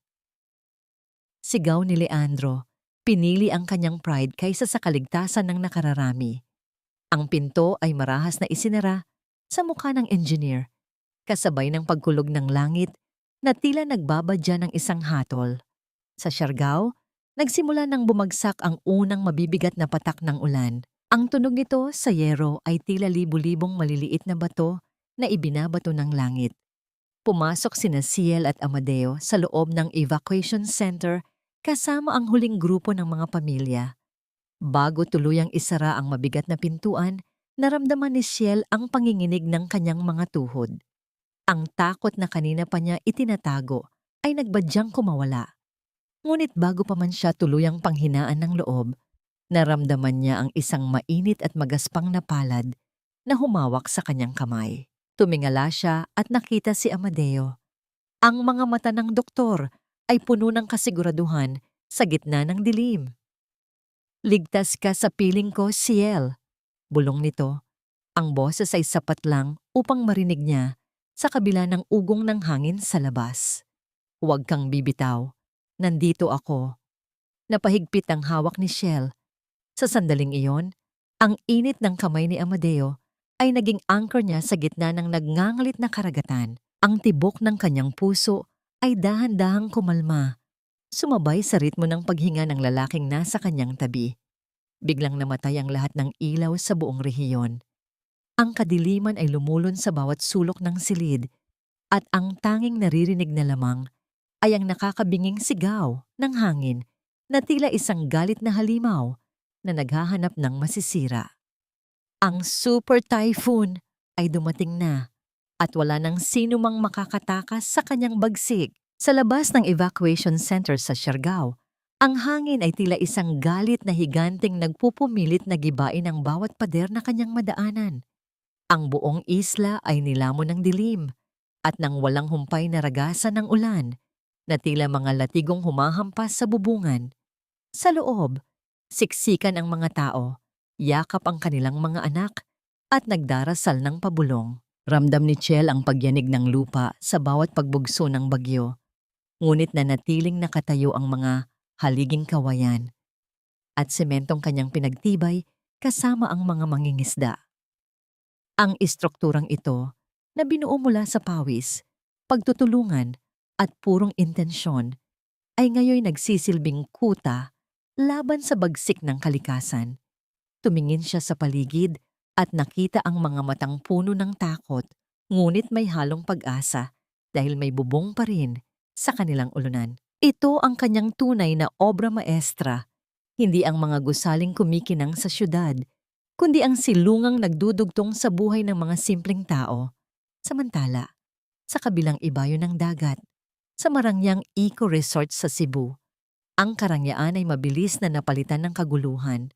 Sigaw ni Leandro. Pinili ang kanyang pride kaysa sa kaligtasan ng nakararami. Ang pinto ay marahas na isinara sa mukha ng engineer, kasabay ng pagkulog ng langit na tila nagbabadya ng isang hatol. Sa Siargao, nagsimula nang bumagsak ang unang mabibigat na patak ng ulan. Ang tunog nito sa yero ay tila libu-libong maliliit na bato na ibinabato ng langit. Pumasok sina Ciel at Amadeo sa loob ng evacuation center kasama ang huling grupo ng mga pamilya. Bago tuluyang isara ang mabigat na pintuan, naramdaman ni Ciel ang panginginig ng kanyang mga tuhod. Ang takot na kanina pa niya itinatago ay nagbadyang kumawala. Ngunit bago pa man siya tuluyang panghinaan ng loob, naramdaman niya ang isang mainit at magaspang na palad na humawak sa kanyang kamay. Tumingala siya at nakita si Amadeo. Ang mga mata ng doktor ay puno ng kasiguraduhan sa gitna ng dilim. Ligtas ka sa piling ko, Ciel. Bulong nito. Ang boses ay sapat lang upang marinig niya sa kabila ng ugong ng hangin sa labas. Huwag kang bibitaw. Nandito ako. Napahigpit ang hawak ni Shell. Sa sandaling iyon, ang init ng kamay ni Amadeo ay naging anchor niya sa gitna ng nagngangalit na karagatan. Ang tibok ng kanyang puso ay dahan-dahang kumalma, sumabay sa ritmo ng paghinga ng lalaking nasa kanyang tabi. Biglang namatay ang lahat ng ilaw sa buong rehiyon. Ang kadiliman ay lumulon sa bawat sulok ng silid at ang tanging naririnig na lamang ay ang nakakabinging sigaw ng hangin na tila isang galit na halimaw na naghahanap ng masisira. Ang super typhoon ay dumating na at wala nang sino mang makakatakas sa kanyang bagsik. Sa labas ng evacuation center sa Siargao, ang hangin ay tila isang galit na higanting nagpupumilit na gibain ang bawat pader na kanyang madaanan. Ang buong isla ay nilamon ng dilim at nang walang humpay na ragasan ng ulan na tila mga latigong humahampas sa bubungan. Sa loob, siksikan ang mga tao, yakap ang kanilang mga anak at nagdarasal ng pabulong. Ramdam ni Chel ang pagyanig ng lupa sa bawat pagbugso ng bagyo, ngunit nanatiling nakatayo ang mga haliging kawayan at sementong kanyang pinagtibay kasama ang mga mangingisda. Ang istrukturang ito na binuo mula sa pawis, pagtutulungan at purong intensyon ay ngayon nagsisilbing kuta laban sa bagsik ng kalikasan. Tumingin siya sa paligid at nakita ang mga matang puno ng takot, ngunit may halong pag-asa dahil may bubong pa rin sa kanilang ulunan. Ito ang kanyang tunay na obra maestra, hindi ang mga gusaling kumikinang sa syudad, kundi ang silungang nagdudugtong sa buhay ng mga simpleng tao. Samantala, sa kabilang ibayo ng dagat, sa Marangyang Eco Resort sa Cebu, ang karangyaan ay mabilis na napalitan ng kaguluhan.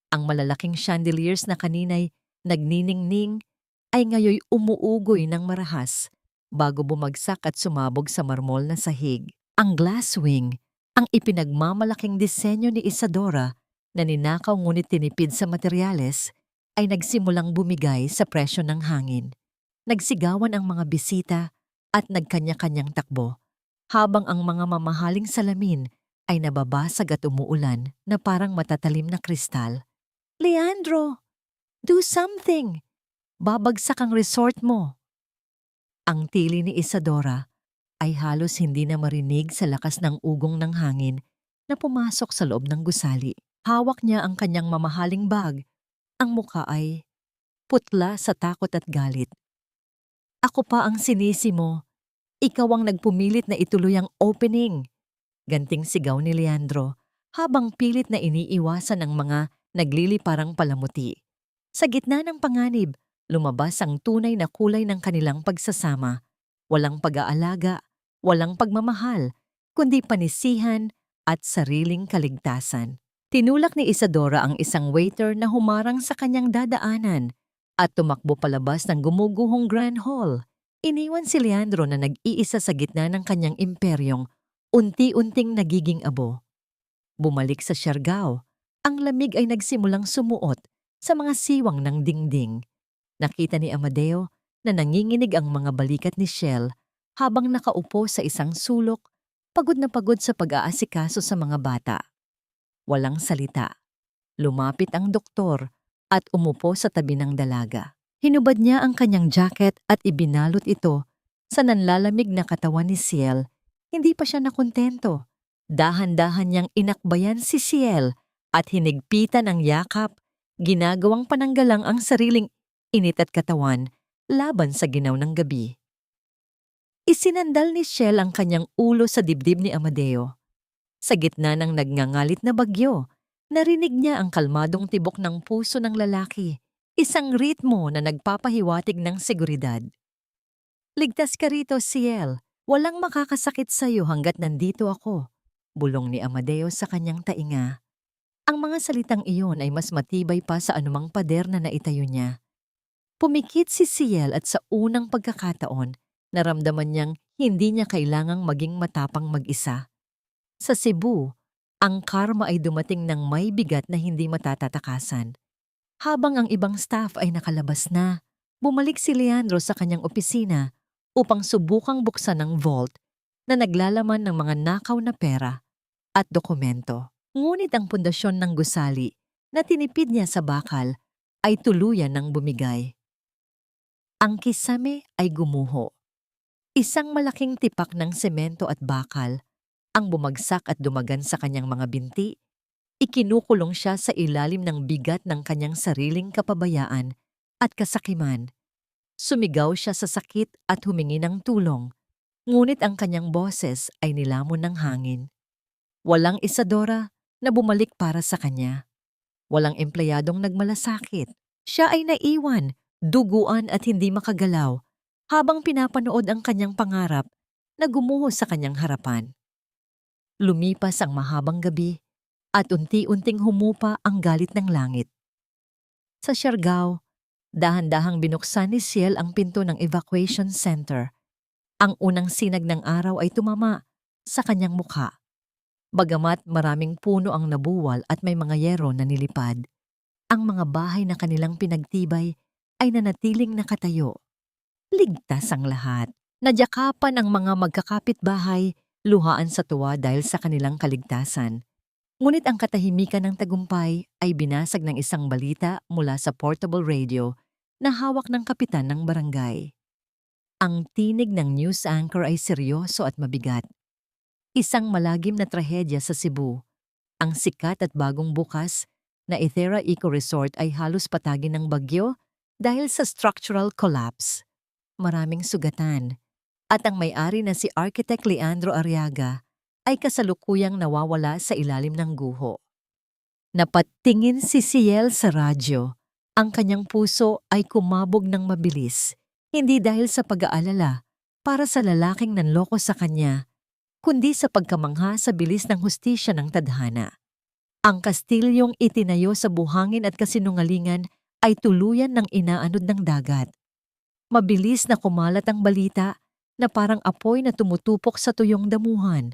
Ang malalaking chandeliers na kanina'y nagniningning ay ngayoy umuugoy ng marahas bago bumagsak at sumabog sa marmol na sahig. Ang glass wing, ang ipinagmamalaking disenyo ni Isadora na ninakaw ngunit tinipid sa materyales, ay nagsimulang bumigay sa presyo ng hangin. Nagsigawan ang mga bisita at nagkanya-kanyang takbo, habang ang mga mamahaling salamin ay nababasag at umuulan na parang matatalim na kristal. Leandro, do something! Babagsak ang resort mo. Ang tili ni Isadora ay halos hindi na marinig sa lakas ng ugong ng hangin na pumasok sa loob ng gusali. Hawak niya ang kanyang mamahaling bag. Ang muka ay putla sa takot at galit. Ako pa ang sinisi mo. Ikaw ang nagpumilit na ituloy ang opening. Ganting sigaw ni Leandro habang pilit na iniiwasan ang mga nagliliparang palamuti. Sa gitna ng panganib, lumabas ang tunay na kulay ng kanilang pagsasama. Walang pag-aalaga, walang pagmamahal, kundi panisihan at sariling kaligtasan. Tinulak ni Isadora ang isang waiter na humarang sa kanyang dadaanan at tumakbo palabas ng gumuguhong Grand Hall. Iniwan si Leandro na nag-iisa sa gitna ng kanyang imperyong unti-unting nagiging abo. Bumalik sa Siargao, ang lamig ay nagsimulang sumuot sa mga siwang ng dingding. Nakita ni Amadeo na nanginginig ang mga balikat ni Shell habang nakaupo sa isang sulok, pagod na pagod sa pag-aasikaso sa mga bata. Walang salita. Lumapit ang doktor at umupo sa tabi ng dalaga. Hinubad niya ang kanyang jacket at ibinalot ito sa nanlalamig na katawan ni Ciel. Hindi pa siya nakontento. Dahan-dahan niyang inakbayan si Ciel at hinigpitan ang yakap, ginagawang pananggalang ang sariling init at katawan laban sa ginaw ng gabi. Isinandal ni Ciel ang kanyang ulo sa dibdib ni Amadeo. Sa gitna ng nagngangalit na bagyo, narinig niya ang kalmadong tibok ng puso ng lalaki, isang ritmo na nagpapahiwatig ng seguridad. Ligtas ka rito, Ciel. Walang makakasakit sa iyo hanggat nandito ako, bulong ni Amadeo sa kanyang tainga. Ang mga salitang iyon ay mas matibay pa sa anumang pader na naitayo niya. Pumikit si Ciel at sa unang pagkakataon, naramdaman niyang hindi niya kailangang maging matapang mag-isa. Sa Cebu, Ang karma ay dumating ng may bigat na hindi matatatakasan. Habang ang ibang staff ay nakalabas na, bumalik si Leandro sa kanyang opisina upang subukang buksan ang vault na naglalaman ng mga nakaw na pera at dokumento. Ngunit ang pundasyon ng gusali na tinipid niya sa bakal ay tuluyan ng bumigay. Ang kisame ay gumuho. Isang malaking tipak ng semento at bakal ang bumagsak at dumagan sa kanyang mga binti. Ikinukulong siya sa ilalim ng bigat ng kanyang sariling kapabayaan at kasakiman. Sumigaw siya sa sakit at humingi ng tulong, ngunit ang kanyang boses ay nilamon ng hangin. Walang Isadora na bumalik para sa kanya. Walang empleyadong nagmalasakit. Siya ay naiwan, duguan at hindi makagalaw habang pinapanood ang kanyang pangarap na gumuho sa kanyang harapan. Lumipas ang mahabang gabi at unti-unting humupa ang galit ng langit. Sa Siargao, dahan-dahang binuksan ni Ciel ang pinto ng evacuation center. Ang unang sinag ng araw ay tumama sa kanyang mukha. Bagamat maraming puno ang nabuwal at may mga yero na nilipad, ang mga bahay na kanilang pinagtibay ay nanatiling nakatayo. Ligtas ang lahat. Nadyakapan ang mga magkakapitbahay, luhaan sa tuwa dahil sa kanilang kaligtasan. Ngunit ang katahimikan ng tagumpay ay binasag ng isang balita mula sa portable radio na hawak ng kapitan ng barangay. Ang tinig ng news anchor ay seryoso at mabigat. Isang malagim na trahedya sa Cebu. Ang sikat at bagong bukas na Ethera Eco Resort ay halos patagin ng bagyo dahil sa structural collapse. Maraming sugatan. At ang may-ari na si Architect Leandro Arriaga ay kasalukuyang nawawala sa ilalim ng guho. Napatingin si Ciel sa radyo. Ang kanyang puso ay kumabog ng mabilis, hindi dahil sa pag-aalala para sa lalaking nanloko sa kanya, kundi sa pagkamangha sa bilis ng hustisya ng tadhana. Ang kastilyong itinayo sa buhangin at kasinungalingan ay tuluyan ng inaanod ng dagat. Mabilis na kumalat ang balita na parang apoy na tumutupok sa tuyong damuhan.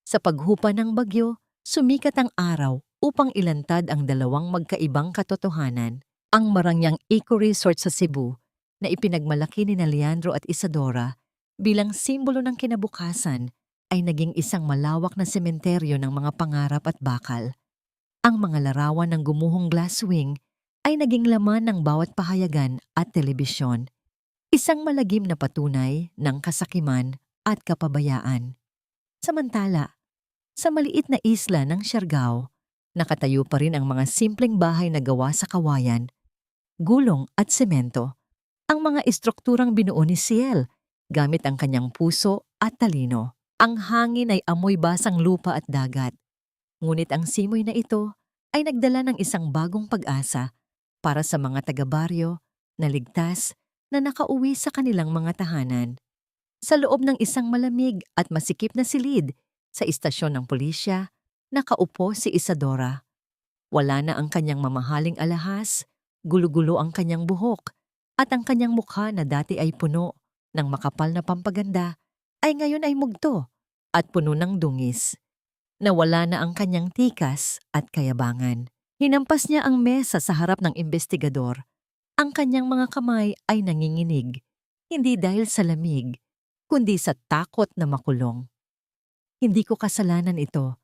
Sa paghupa ng bagyo, sumikat ang araw upang ilantad ang dalawang magkaibang katotohanan. Ang Marangyang Eco Resort sa Cebu na ipinagmalaki ni Leandro at Isadora bilang simbolo ng kinabukasan ay naging isang malawak na sementeryo ng mga pangarap at bakal. Ang mga larawan ng gumuhong glasswing ay naging laman ng bawat pahayagan at telebisyon. Isang malagim na patunay ng kasakiman at kapabayaan. Samantala, sa maliit na isla ng Siargao, nakatayo pa rin ang mga simpleng bahay na gawa sa kawayan, gulong at semento. Ang mga estrukturang binuo ni Ciel gamit ang kanyang puso at talino. Ang hangin ay amoy basang lupa at dagat. Ngunit ang simoy na ito ay nagdala ng isang bagong pag-asa para sa mga taga-baryo na ligtas na nakauwi sa kanilang mga tahanan. Sa loob ng isang malamig at masikip na silid sa istasyon ng pulisya, nakaupo si Isadora. Wala na ang kanyang mamahaling alahas, gulo-gulo ang kanyang buhok, at ang kanyang mukha na dati ay puno ng makapal na pampaganda ay ngayon ay mugto at puno ng dungis. Nawala na ang kanyang tikas at kayabangan. Hinampas niya ang mesa sa harap ng investigador. Ang kanyang mga kamay ay nanginginig, hindi dahil sa lamig, kundi sa takot na makulong. Hindi ko kasalanan ito.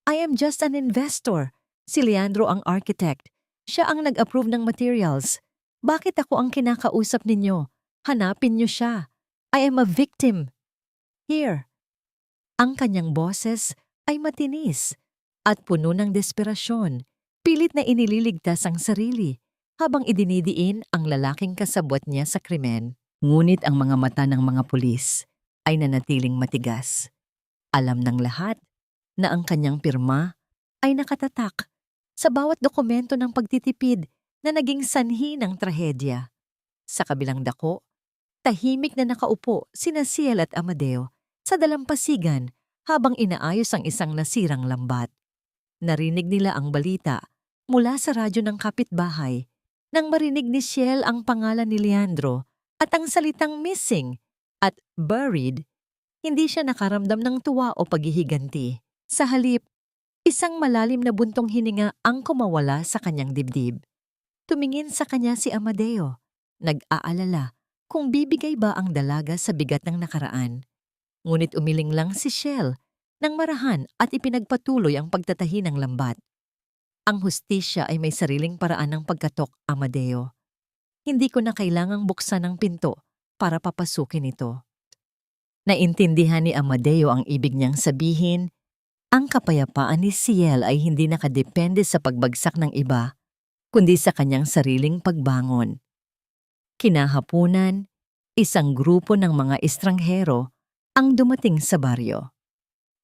I am just an investor. Si Leandro ang architect. Siya ang nag-approve ng materials. Bakit ako ang kinakausap ninyo? Hanapin niyo siya. I am a victim. Here. Ang kanyang boses ay matinis at puno ng desperasyon. Pilit na inililigtas ang sarili habang idinidiin ang lalaking kasabwat niya sa krimen. Ngunit ang mga mata ng mga pulis ay nanatiling matigas. Alam ng lahat na ang kanyang pirma ay nakatatak sa bawat dokumento ng pagtitipid na naging sanhi ng trahedya. Sa kabilang dako, tahimik na nakaupo sina Ciel at Amadeo sa dalampasigan habang inaayos ang isang nasirang lambat. Narinig nila ang balita mula sa radyo ng kapitbahay nang marinig ni Ciel ang pangalan ni Leandro at ang salitang missing at buried. Hindi siya nakaramdam ng tuwa o paghihiganti. Sa halip, Isang malalim na buntong hininga ang kumawala sa kanyang dibdib. Tumingin sa kanya si Amadeo, nag-aalala kung bibigay ba ang dalaga sa bigat ng nakaraan. Ngunit umiling lang si Shell nang marahan at ipinagpatuloy ang pagtatahi ng lambat. Ang hustisya ay may sariling paraan ng pagkatok, Amadeo. Hindi ko na kailangang buksan ang pinto para papasukin ito. Naintindihan ni Amadeo ang ibig niyang sabihin. Ang kapayapaan ni Ciel ay hindi nakadepende sa pagbagsak ng iba, kundi sa kanyang sariling pagbangon. Kinahapunan, isang grupo ng mga estranghero ang dumating sa baryo.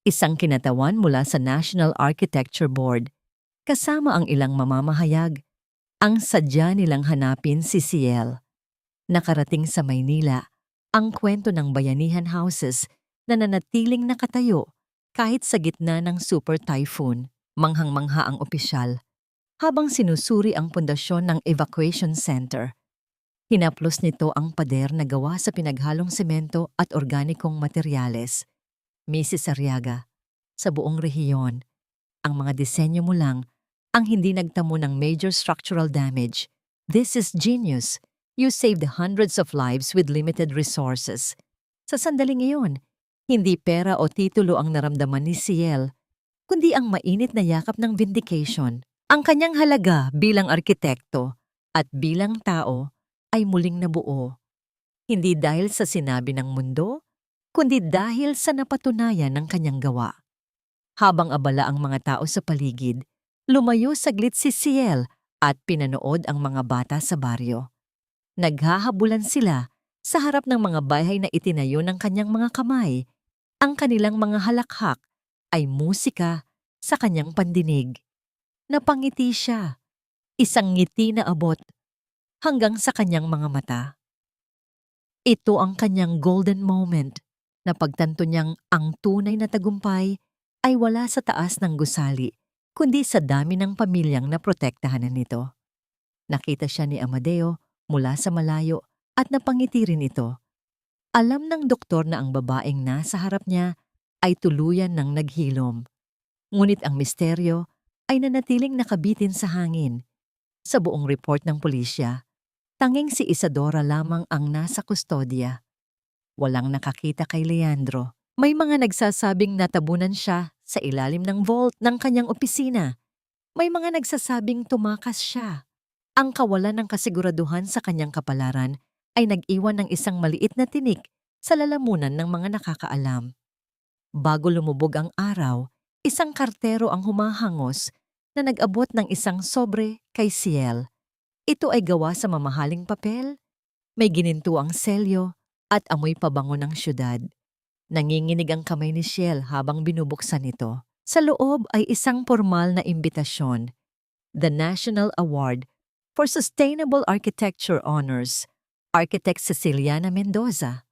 Isang kinatawan mula sa National Architecture Board, kasama ang ilang mamamahayag. Ang sadya nilang hanapin si Ciel. Nakarating sa Maynila ang kwento ng bayanihan houses na nanatiling nakatayo kahit sa gitna ng super typhoon. Manghang-mangha ang opisyal habang sinusuri ang pundasyon ng evacuation center. Hinaplos nito ang pader na gawa sa pinaghalong semento at organikong materyales. Mrs. Arriaga, sa buong rehiyon, ang mga disenyo mo lang ang hindi nagtamo ng major structural damage. This is genius. You saved hundreds of lives with limited resources. Sa sandaling iyon, hindi pera o titulo ang naramdaman ni Ciel, kundi ang mainit na yakap ng vindication. Ang kanyang halaga bilang arkitekto at bilang tao ay muling nabuo. Hindi dahil sa sinabi ng mundo, kundi dahil sa napatunayan ng kanyang gawa. Habang abala ang mga tao sa paligid, lumayo saglit si Ciel at pinanood ang mga bata sa baryo. Naghahabulan sila sa harap ng mga bahay na itinayo ng kanyang mga kamay. Ang kanilang mga halakhak ay musika sa kanyang pandinig. Napangiti siya, isang ngiti na abot hanggang sa kanyang mga mata. Ito ang kanyang golden moment na pagtanto niyang ang tunay na tagumpay ay wala sa taas ng gusali, kundi sa dami ng pamilyang naprotektahan nito. Nakita siya ni Amadeo mula sa malayo at napangiti rin ito. Alam ng doktor na ang babaeng nasa harap niya ay tuluyan ng naghilom. Ngunit ang misteryo ay nanatiling nakabitin sa hangin. Sa buong report ng pulisya, tanging si Isadora lamang ang nasa kustodya. Walang nakakita kay Leandro. May mga nagsasabing natabunan siya sa ilalim ng vault ng kanyang opisina. May mga nagsasabing tumakas siya. Ang kawalan ng kasiguraduhan sa kanyang kapalaran ay nag-iwan ng isang maliit na tinik sa lalamunan ng mga nakakaalam. Bago lumubog ang araw, isang kartero ang humahangos na nag-abot ng isang sobre kay Ciel. Ito ay gawa sa mamahaling papel, may ginintuang selyo at amoy pabango ng syudad. Nanginginig ang kamay ni Ciel habang binubuksan ito. Sa loob ay isang formal na imbitasyon, the National Award for Sustainable Architecture Honors, Architect Ceciliana Mendoza.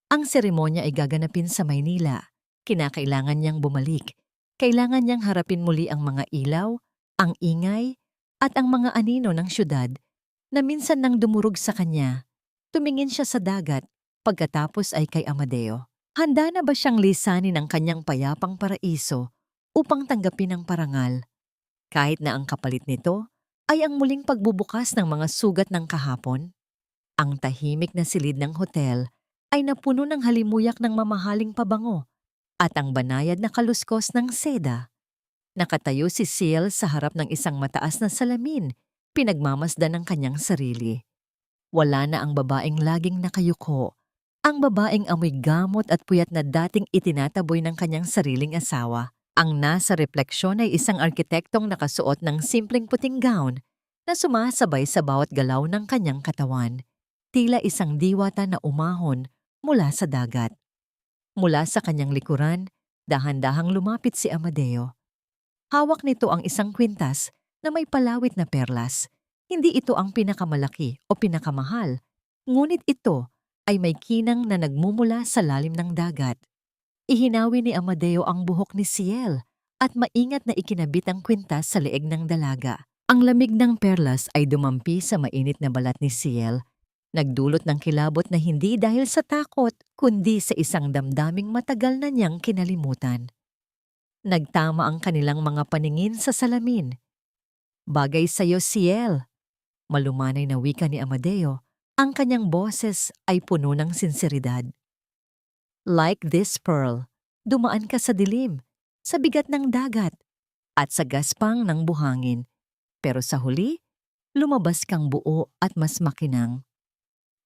Ang seremonya ay gaganapin sa Maynila. Kinakailangan niyang bumalik. Kailangan niyang harapin muli ang mga ilaw, ang ingay, at ang mga anino ng syudad na minsan nang dumurog sa kanya. Tumingin siya sa dagat, pagkatapos ay kay Amadeo. Handa na ba siyang lisanin ang kanyang payapang paraiso upang tanggapin ang parangal? Kahit na ang kapalit nito ay ang muling pagbubukas ng mga sugat ng kahapon? Ang tahimik na silid ng hotel ay napuno ng halimuyak ng mamahaling pabango at ang banayad na kaluskos ng seda. Nakatayo si Ciel sa harap ng isang mataas na salamin, pinagmamasdan ng kanyang sarili. Wala na ang babaeng laging nakayuko, ang babaeng amoy gamot at puyat na dating itinataboy ng kanyang sariling asawa. Ang nasa refleksyon ay isang arkitektong nakasuot ng simpleng puting gown na sumasabay sa bawat galaw ng kanyang katawan. Tila isang diwata na umahon mula sa dagat. Mula sa kanyang likuran, dahan-dahang lumapit si Amadeo. Hawak nito ang isang kwintas na may palawit na perlas. Hindi ito ang pinakamalaki o pinakamahal, ngunit ito ay may kinang na nagmumula sa lalim ng dagat. Ihinawi ni Amadeo ang buhok ni Ciel at maingat na ikinabit ang kwintas sa leeg ng dalaga. Ang lamig ng perlas ay dumampi sa mainit na balat ni Ciel, nagdulot ng kilabot na hindi dahil sa takot, kundi sa isang damdaming matagal na niyang kinalimutan. Nagtama ang kanilang mga paningin sa salamin. Bagay sa'yo, Ciel. Malumanay na wika ni Amadeo, ang kanyang boses ay puno ng sinseridad. Like this pearl, dumaan ka sa dilim, sa bigat ng dagat, at sa gaspang ng buhangin. Pero sa huli, lumabas kang buo at mas makinang.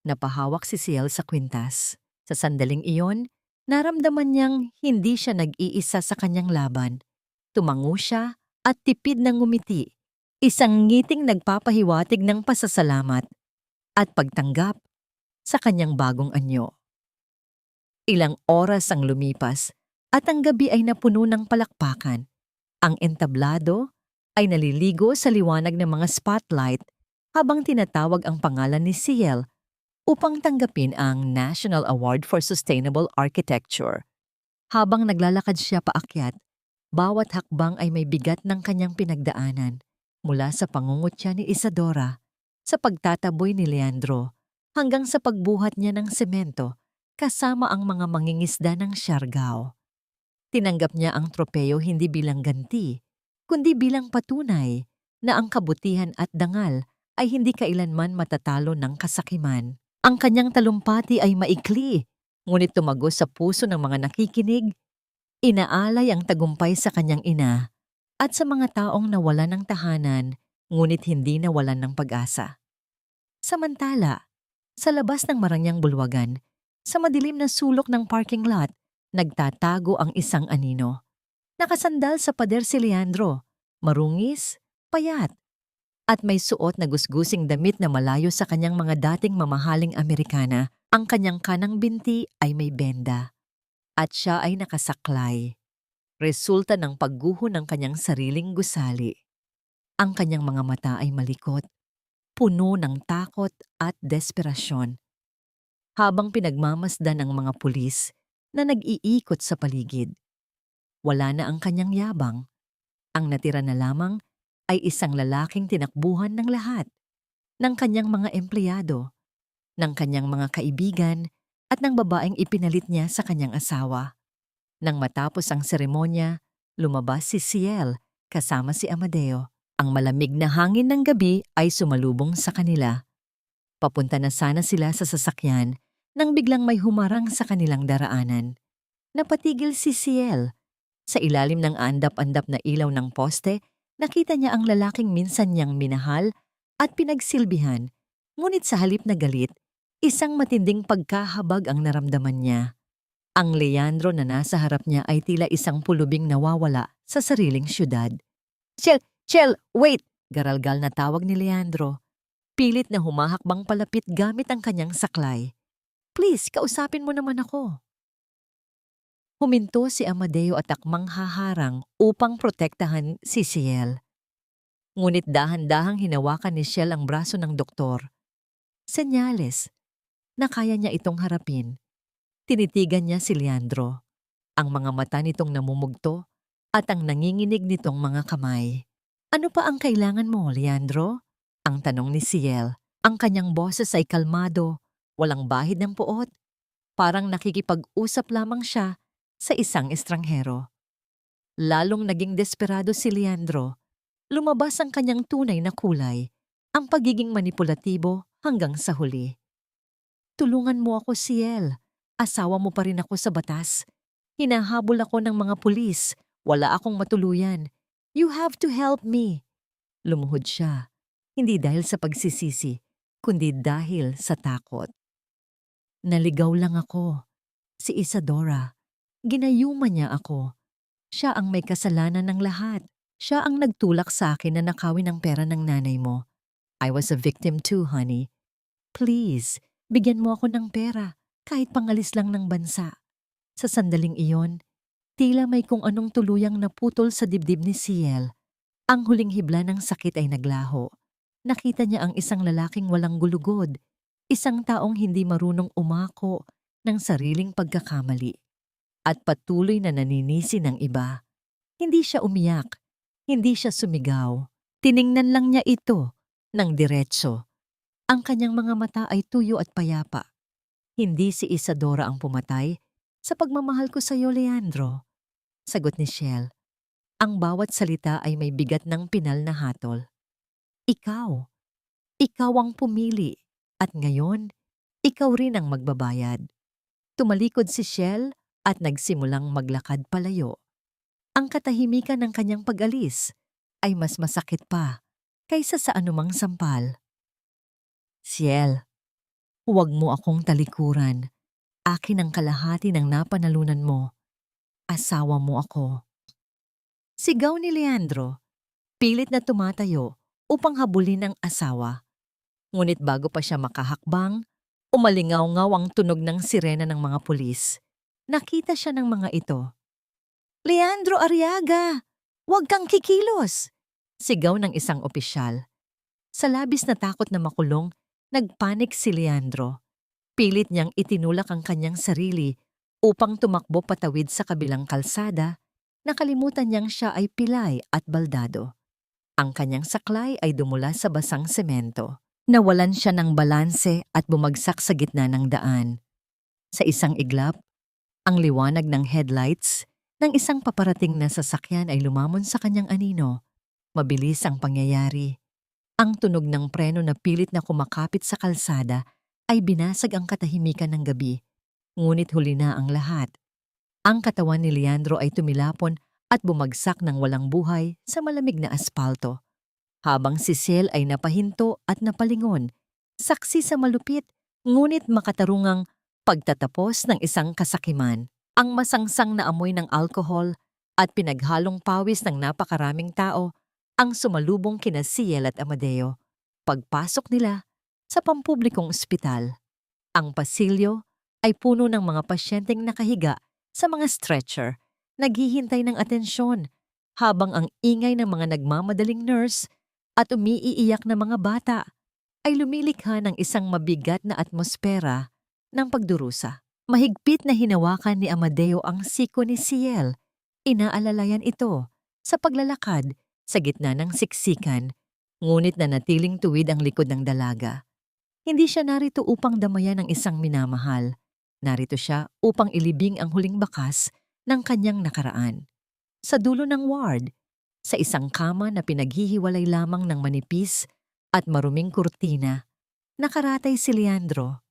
Napahawak si Ciel sa kwintas. Sa sandaling iyon, naramdaman niyang hindi siya nag-iisa sa kanyang laban. Tumango siya at tipid ng ngumiti. Isang ngiting nagpapahiwatig ng pasasalamat at pagtanggap sa kanyang bagong anyo. Ilang oras ang lumipas at ang gabi ay napuno ng palakpakan. Ang entablado ay naliligo sa liwanag ng mga spotlight habang tinatawag ang pangalan ni Ciel upang tanggapin ang National Award for Sustainable Architecture. Habang naglalakad siya paakyat, bawat hakbang ay may bigat ng kanyang pinagdaanan, mula sa pangungutya ni Isadora, sa pagtataboy ni Leandro, hanggang sa pagbuhat niya ng semento kasama ang mga mangingisda ng Siargao. Tinanggap niya ang tropeyo hindi bilang ganti, kundi bilang patunay na ang kabutihan at dangal ay hindi kailanman matatalo ng kasakiman. Ang kanyang talumpati ay maikli, ngunit tumagos sa puso ng mga nakikinig. Inaalay ang tagumpay sa kanyang ina at sa mga taong nawalan ng tahanan, ngunit hindi nawalan ng pag-asa. Samantala, sa labas ng Marangyang Bulwagan, sa madilim na sulok ng parking lot, nagtatago ang isang anino. Nakasandal sa pader si Leandro, marungis, payat, at may suot na gusgusing damit na malayo sa kanyang mga dating mamahaling Amerikana. Ang kanyang kanang binti ay may benda, at siya ay nakasaklay. Resulta ng pagguho ng kanyang sariling gusali. Ang kanyang mga mata ay malikot, puno ng takot at desperasyon. Habang pinagmamasdan ang mga pulis na nag-iikot sa paligid, wala na ang kanyang yabang. Ang natira na lamang ay isang lalaking tinakbuhan ng lahat, ng kanyang mga empleyado, ng kanyang mga kaibigan, at ng babaeng ipinalit niya sa kanyang asawa. Nang matapos ang seremonya, lumabas si Ciel kasama si Amadeo. Ang malamig na hangin ng gabi ay sumalubong sa kanila. Papunta na sana sila sa sasakyan nang biglang may humarang sa kanilang daraanan. Napatigil si Ciel. Sa ilalim ng andap-andap na ilaw ng poste, nakita niya ang lalaking minsan niyang minahal at pinagsilbihan, ngunit sa halip na galit, isang matinding pagkahabag ang naramdaman niya. Ang Leandro na nasa harap niya ay tila isang pulubing nawawala sa sariling syudad. Ciel, wait! Garalgal na tawag ni Leandro. Pilit na humahakbang palapit gamit ang kanyang saklay. Please, kausapin mo naman ako. Huminto si Amadeo at akmang haharang upang protektahan si Ciel. Ngunit dahan-dahang hinawakan ni Ciel ang braso ng doktor. Senyales na kaya niya itong harapin. Tinitigan niya si Leandro, ang mga mata nitong namumugto at ang nanginginig nitong mga kamay. Ano pa ang kailangan mo, Leandro? Ang tanong ni Ciel. Ang kanyang boses ay kalmado, walang bahid ng puot. Parang nakikipag-usap lamang siya sa isang estranghero. Lalong naging desperado si Leandro. Lumabas ang kanyang tunay na kulay, ang pagiging manipulatibo hanggang sa huli. Tulungan mo ako, Ciel. Asawa mo pa rin ako sa batas. Hinahabol ako ng mga pulis. Wala akong matuluyan. You have to help me. Lumuhod siya, hindi dahil sa pagsisisi, kundi dahil sa takot. Naligaw lang ako. Si Isadora. Ginayuman niya ako. Siya ang may kasalanan ng lahat. Siya ang nagtulak sa akin na nakawin ang pera ng nanay mo. I was a victim too, honey. Please, bigyan mo ako ng pera, kahit pangalis lang ng bansa. Sa sandaling iyon, tila may kung anong tuluyang naputol sa dibdib ni Ciel. Ang huling hibla ng sakit ay naglaho. Nakita niya ang isang lalaking walang gulugod, isang taong hindi marunong umako ng sariling pagkakamali, at patuloy na naninisi ng iba. Hindi siya umiyak, hindi siya sumigaw. Tiningnan lang niya ito ng diretso. Ang kanyang mga mata ay tuyo at payapa. Hindi si Isadora ang pumatay sa pagmamahal ko sa iyo, Leandro. Sagot ni Ciel. Ang bawat salita ay may bigat ng pinal na hatol. Ikaw, ikaw ang pumili. At ngayon, ikaw rin ang magbabayad. Tumalikod si Shell at nagsimulang maglakad palayo. Ang katahimikan ng kanyang pag-alis ay mas masakit pa kaysa sa anumang sampal. Ciel, huwag mo akong talikuran. Akin ang kalahati ng napanalunan mo. Asawa mo ako. Sigaw ni Leandro, pilit na tumatayo upang habulin ang asawa. Ngunit bago pa siya makahakbang, umalingaw-ngaw ang tunog ng sirena ng mga pulis. Nakita siya ng mga ito. Leandro Arriaga! Huwag kang kikilos! Sigaw ng isang opisyal. Sa labis na takot na makulong, nagpanik si Leandro. Pilit niyang itinulak ang kanyang sarili upang tumakbo patawid sa kabilang kalsada. Nakalimutan niyang siya ay pilay at baldado. Ang kanyang saklay ay dumula sa basang semento. Nawalan siya ng balanse at bumagsak sa gitna ng daan. Sa isang iglap, ang liwanag ng headlights ng isang paparating na sasakyan ay lumamon sa kanyang anino. Mabilis ang pangyayari. Ang tunog ng preno na pilit na kumakapit sa kalsada ay binasag ang katahimikan ng gabi. Ngunit huli na ang lahat. Ang katawan ni Leandro ay tumilapon at bumagsak ng walang buhay sa malamig na aspalto. Habang si Ciel ay napahinto at napalingon, saksi sa malupit ngunit makatarungang pagtatapos ng isang kasakiman. Ang masangsang na amoy ng alkohol at pinaghalong pawis ng napakaraming tao ang sumalubong kina Ciel at Amadeo. Pagpasok nila sa pampublikong ospital, ang pasilyo ay puno ng mga pasyenteng nakahiga sa mga stretcher, naghihintay ng atensyon, habang ang ingay ng mga nagmamadaling nurse at umiiiyak na mga bata ay lumilikha ng isang mabigat na atmosfera ng pagdurusa. Mahigpit na hinawakan ni Amadeo ang siko ni Ciel. Inaalalayan ito sa paglalakad sa gitna ng siksikan, ngunit nanatiling tuwid ang likod ng dalaga. Hindi siya narito upang damayan ng isang minamahal. Narito siya upang ilibing ang huling bakas ng kanyang nakaraan. Sa dulo ng ward, sa isang kama na pinaghihiwalay lamang ng manipis at maruming kurtina, nakaratay si Leandro.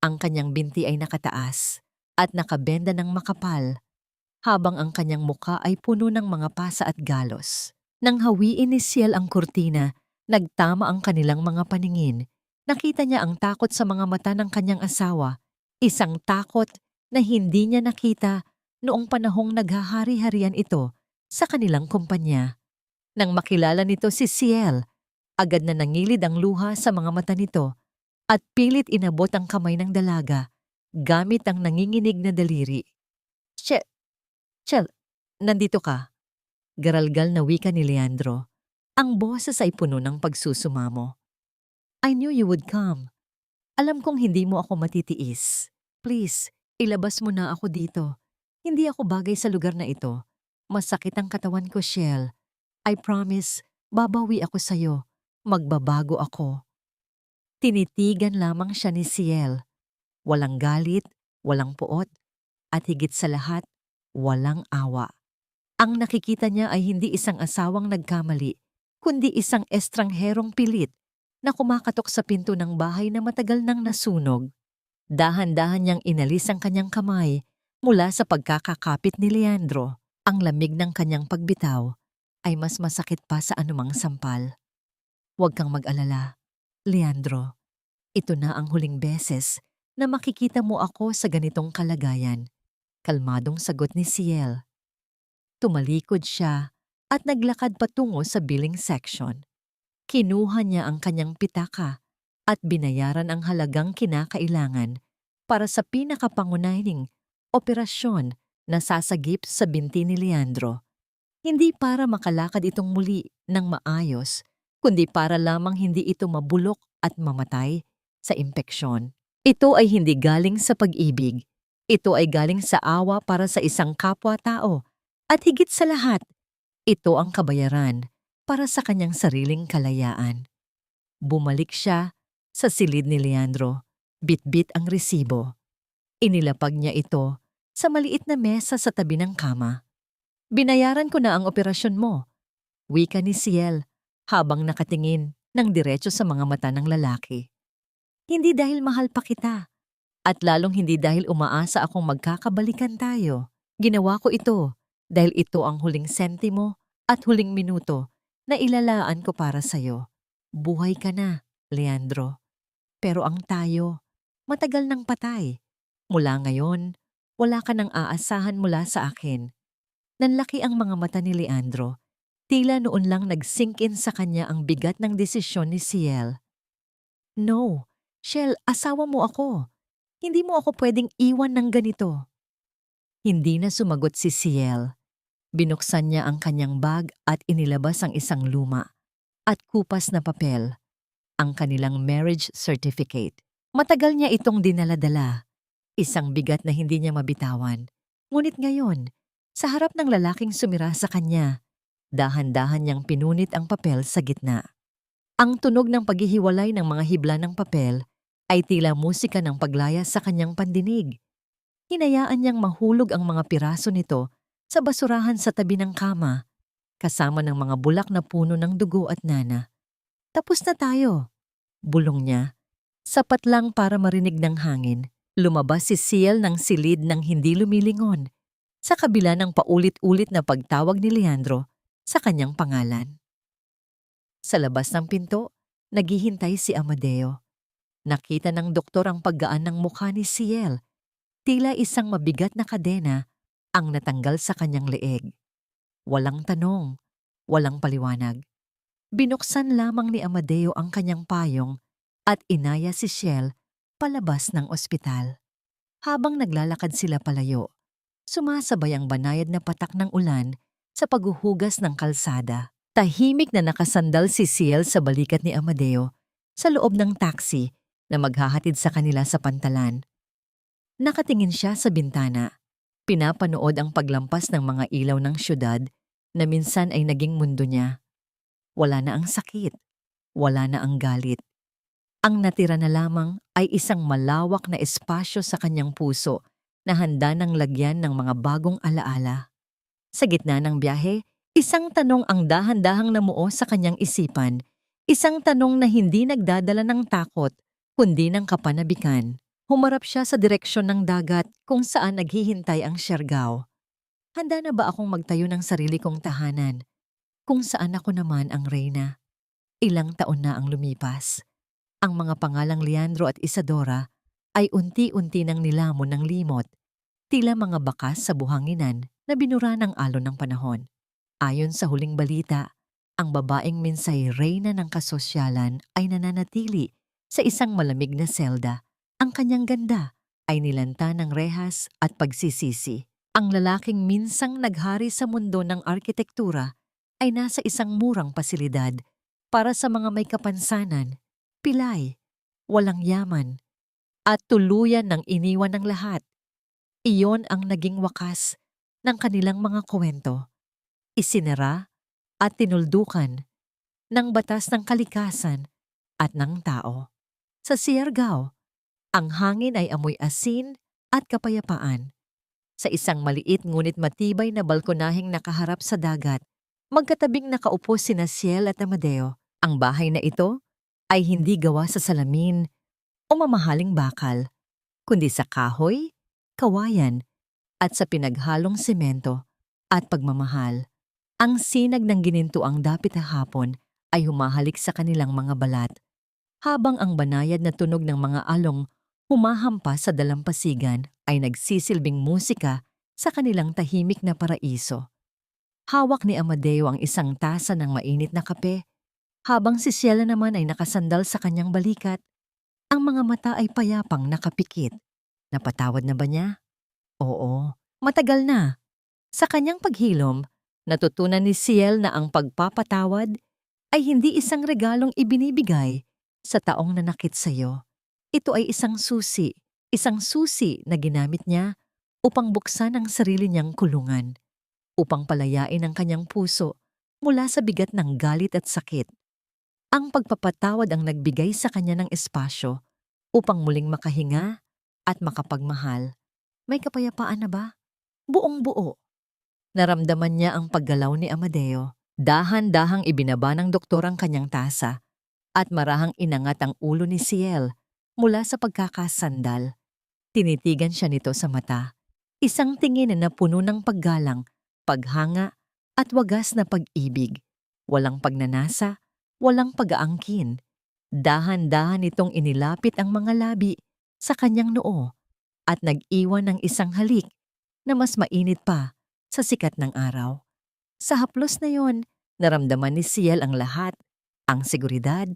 Ang kanyang binti ay nakataas at nakabenda ng makapal, habang ang kanyang muka ay puno ng mga pasa at galos. Nang hawiin ni Ciel ang kurtina, nagtama ang kanilang mga paningin. Nakita niya ang takot sa mga mata ng kanyang asawa, isang takot na hindi niya nakita noong panahong naghahari-harian ito sa kanilang kumpanya. Nang makilala nito si Ciel, agad na nangilid ang luha sa mga mata nito at pilit inabot ang kamay ng dalaga gamit ang nanginginig na daliri. Ciel, nandito ka. Garalgal na wika ni Leandro. Ang boses ay puno ng pagsusumamo. I knew you would come. Alam kong hindi mo ako matitiis. Please, ilabas mo na ako dito. Hindi ako bagay sa lugar na ito. Masakit ang katawan ko, Ciel. I promise, babawi ako sa'yo. Magbabago ako. Tinitigan lamang siya ni Ciel. Walang galit, walang puot, at higit sa lahat, walang awa. Ang nakikita niya ay hindi isang asawang nagkamali, kundi isang estrangherong pilit na kumakatok sa pinto ng bahay na matagal nang nasunog. Dahan-dahan niyang inalis ang kanyang kamay mula sa pagkakakapit ni Leandro. Ang lamig ng kanyang pagbitaw ay mas masakit pa sa anumang sampal. Huwag kang mag-alala, Leandro. Ito na ang huling beses na makikita mo ako sa ganitong kalagayan. Kalmadong sagot ni Ciel. Tumalikod siya at naglakad patungo sa billing section. Kinuha niya ang kanyang pitaka at binayaran ang halagang kinakailangan para sa pinakapangunahing operasyon na sasagip sa binti ni Leandro. Hindi para makalakad itong muli ng maayos, kundi para lamang hindi ito mabulok at mamatay sa impeksyon. Ito ay hindi galing sa pag-ibig. Ito ay galing sa awa para sa isang kapwa-tao. At higit sa lahat, ito ang kabayaran para sa kanyang sariling kalayaan. Bumalik siya sa silid ni Leandro. Bit-bit ang resibo. Inilapag niya ito sa maliit na mesa sa tabi ng kama. Binayaran ko na ang operasyon mo, wika ni Ciel habang nakatingin ng diretso sa mga mata ng lalaki. Hindi dahil mahal pa kita, at lalong hindi dahil umaasa akong magkakabalikan tayo. Ginawa ko ito dahil ito ang huling sentimo at huling minuto na ilalaan ko para sa'yo. Buhay ka na, Leandro. Pero ang tayo, matagal nang patay. Mula ngayon, wala ka nang aasahan mula sa akin. Nanlaki ang mga mata ni Leandro. Tila noon lang nag-sink in sa kanya ang bigat ng desisyon ni Ciel. No, Shell, asawa mo ako. Hindi mo ako pwedeng iwan ng ganito. Hindi na sumagot si Ciel. Binuksan niya ang kanyang bag at inilabas ang isang luma at kupas na papel, ang kanilang marriage certificate. Matagal niya itong dinala-dala, isang bigat na hindi niya mabitawan. Ngunit ngayon, sa harap ng lalaking sumira sa kanya, dahan-dahan niyang pinunit ang papel sa gitna. Ang tunog ng paghihiwalay ng mga hibla ng papel ay tila musika ng paglayas sa kanyang pandinig. Hinayaan niyang mahulog ang mga piraso nito sa basurahan sa tabi ng kama, kasama ng mga bulak na puno ng dugo at nana. Tapos na tayo, bulong niya. Sapat lang para marinig ng hangin. Lumabas si Ciel ng silid ng hindi lumilingon, sa kabila ng paulit-ulit na pagtawag ni Leandro sa kanyang pangalan. Sa labas ng pinto, naghihintay si Amadeo. Nakita ng doktor ang paggaan ng mukha ni Ciel. Tila isang mabigat na kadena ang natanggal sa kanyang leeg. Walang tanong, walang paliwanag. Binuksan lamang ni Amadeo ang kanyang payong at inaya si Ciel palabas ng ospital. Habang naglalakad sila palayo, sumasabay ang banayad na patak ng ulan sa paghuhugas ng kalsada. Tahimik na nakasandal si Ciel sa balikat ni Amadeo sa loob ng taxi na maghahatid sa kanila sa pantalan. Nakatingin siya sa bintana. Pinapanood ang paglampas ng mga ilaw ng syudad na minsan ay naging mundo niya. Wala na ang sakit, wala na ang galit. Ang natira na lamang ay isang malawak na espasyo sa kanyang puso na handa ng lagyan ng mga bagong alaala. Sa gitna ng biyahe, isang tanong ang dahan-dahang namuo sa kanyang isipan, isang tanong na hindi nagdadala ng takot, kundi ng kapanabikan. Humarap siya sa direksyon ng dagat kung saan naghihintay ang Siargao. Handa na ba akong magtayo ng sarili kong tahanan, kung saan ako naman ang reyna? Ilang taon na ang lumipas. Ang mga pangalang Leandro at Isadora ay unti-unti nang nilamon ng limot, tila mga bakas sa buhanginan na binura ng alon ng panahon. Ayon sa huling balita, ang babaeng minsay reyna ng kasosyalan ay nananatili sa isang malamig na selda. Ang kanyang ganda ay nilanta ng rehas at pagsisisi. Ang lalaking minsang naghari sa mundo ng arkitektura ay nasa isang murang pasilidad para sa mga may kapansanan, pilay, walang yaman, at tuluyan ng iniwan ng lahat. Iyon ang naging wakas ng kanilang mga kwento. Isinara at tinuldukan ng batas ng kalikasan at ng tao. Sa Siargao, ang hangin ay amoy asin at kapayapaan. Sa isang maliit ngunit matibay na balkonaheng nakaharap sa dagat, magkatabing nakaupo sina Ciel at Amadeo. Ang bahay na ito ay hindi gawa sa salamin o mamahaling bakal, kundi sa kahoy, kawayan, at sa pinaghalong semento at pagmamahal. Ang sinag ng ginintuang dapit na hapon ay humahalik sa kanilang mga balat, habang ang banayad na tunog ng mga along humahampas sa dalampasigan ay nagsisilbing musika sa kanilang tahimik na paraiso. Hawak ni Amadeo ang isang tasa ng mainit na kape, habang si Ciela naman ay nakasandal sa kanyang balikat. Ang mga mata ay payapang nakapikit. Napatawad na ba niya? Oo, matagal na. Sa kanyang paghilom, natutunan ni Ciel na ang pagpapatawad ay hindi isang regalong ibinibigay sa taong nanakit sa iyo. Ito ay isang susi na ginamit niya upang buksan ang sarili niyang kulungan, upang palayain ang kanyang puso mula sa bigat ng galit at sakit. Ang pagpapatawad ang nagbigay sa kanya ng espasyo upang muling makahinga at makapagmahal. May kapayapaan na ba? Buong buo. Naramdaman niya ang paggalaw ni Amadeo. Dahan-dahang ibinaba ng doktor ang kanyang tasa at marahang inangat ang ulo ni Ciel mula sa pagkakasandal. Tinitigan siya nito sa mata. Isang tingin na puno ng paggalang, paghanga at wagas na pag-ibig. Walang pagnanasa, walang pag-aangkin. Dahan-dahan itong inilapit ang mga labi sa kanyang noo at nag-iwan ng isang halik na mas mainit pa sa sikat ng araw. Sa haplos na yon, naramdaman ni Ciel ang lahat, ang seguridad,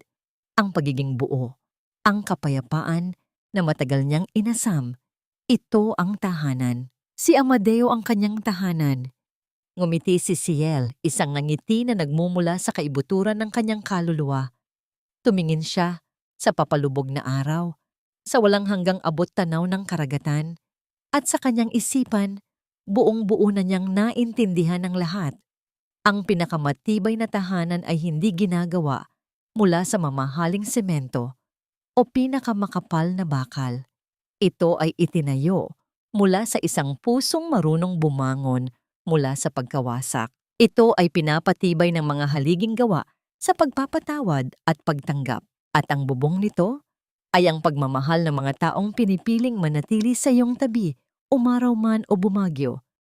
ang pagiging buo, ang kapayapaan na matagal niyang inasam. Ito ang tahanan. Si Amadeo ang kanyang tahanan. Ngumiti si Ciel, isang ngiti na nagmumula sa kaibuturan ng kanyang kaluluwa. Tumingin siya sa papalubog na araw, sa walang hanggang abot tanaw ng karagatan, at sa kanyang isipan, buong-buo na niyang naintindihan ng lahat. Ang pinakamatibay na tahanan ay hindi ginagawa mula sa mamahaling semento o pinakamakapal na bakal. Ito ay itinayo mula sa isang pusong marunong bumangon mula sa pagkawasak. Ito ay pinapatibay ng mga haliging gawa sa pagpapatawad at pagtanggap. At ang bubong nito ay ang pagmamahal ng mga taong pinipiling manatili sa iyong tabi, umaraw man o bumagyo.